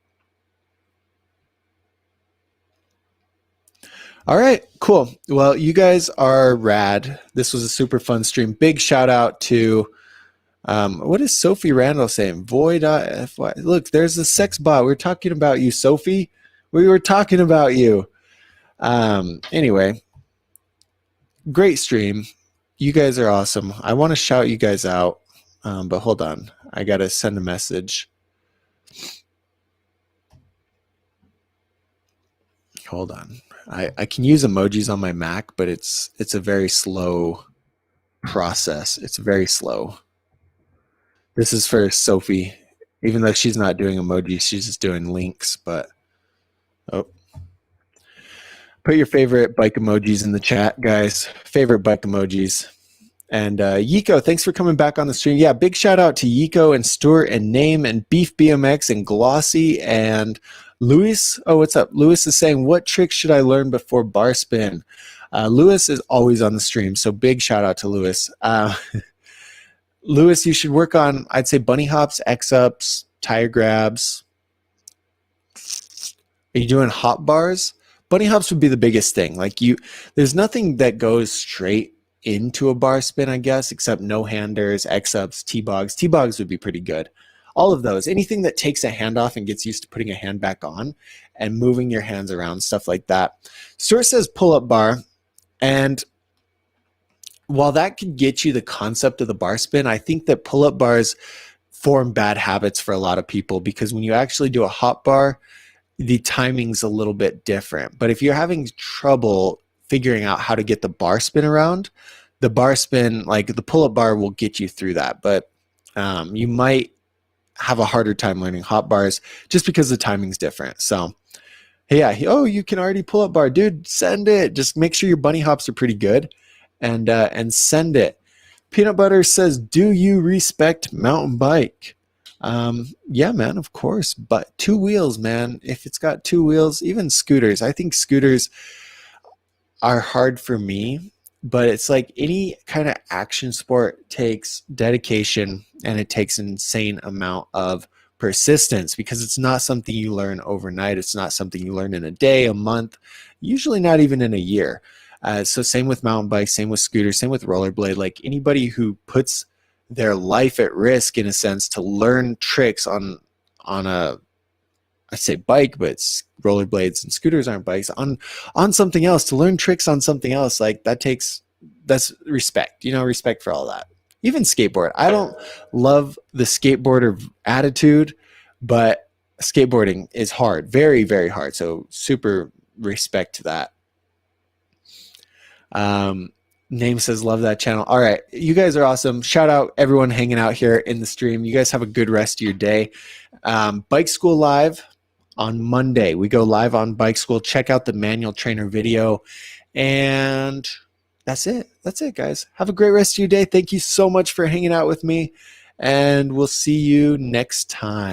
All right, cool. Well, you guys are rad. This was a super fun stream. Big shout out to what is Sophie Randall saying? Void.fy. Look, there's a sex bot. We were talking about you, Sophie. We were talking about you. Anyway, great stream. You guys are awesome. I want to shout you guys out, but hold on. I got to send a message. Hold on. I can use emojis on my Mac, but it's a very slow process. It's very slow. This is for Sophie. Even though she's not doing emojis, she's just doing links, but oh. Put your favorite bike emojis in the chat, guys. Favorite bike emojis. And Yiko, thanks for coming back on the stream. Yeah, big shout out to Yiko and Stuart and Name and Beef BMX and Glossy and Lewis. Oh, what's up? Lewis is saying, what tricks should I learn before bar spin? Lewis is always on the stream, so big shout out to Lewis. Lewis, you should work on, I'd say, bunny hops, X-ups, tire grabs. Are you doing hop bars? Bunny hops would be the biggest thing. Like there's nothing that goes straight into a bar spin, I guess, except no-handers, X-ups, T-bogs. T-bogs would be pretty good. All of those. Anything that takes a hand off and gets used to putting a hand back on and moving your hands around, stuff like that. Stuart says pull-up bar. And while that could get you the concept of the bar spin, I think that pull-up bars form bad habits for a lot of people because when you actually do a hop bar, the timing's a little bit different. But if you're having trouble figuring out how to get the bar spin around, the bar spin, like the pull-up bar, will get you through that. But you might have a harder time learning hop bars just because the timing's different. So yeah, oh, you can already pull up bar, dude. Send it. Just make sure your bunny hops are pretty good, and send it. Peanut Butter says, "Do you respect mountain bike?" Yeah, man, of course. But 2 wheels, man. If it's got 2 wheels, even scooters. I think scooters are hard for me, but it's like any kind of action sport takes dedication and it takes an insane amount of persistence because it's not something you learn overnight. It's not something you learn in a day, a month, usually not even in a year. So same with mountain bikes, same with scooters, same with rollerblade. Like anybody who puts their life at risk in a sense to learn tricks on a, I say bike, but rollerblades and scooters aren't bikes, on something else, to learn tricks on something else, like that's respect, respect for all that. Even skateboard. I don't love the skateboarder attitude, but skateboarding is hard, very, very hard. So super respect to that. Name says, love that channel. All right. You guys are awesome. Shout out everyone hanging out here in the stream. You guys have a good rest of your day. Bike School Live on Monday. We go live on Bike School. Check out the manual trainer video. And that's it. That's it, guys. Have a great rest of your day. Thank you so much for hanging out with me. And we'll see you next time.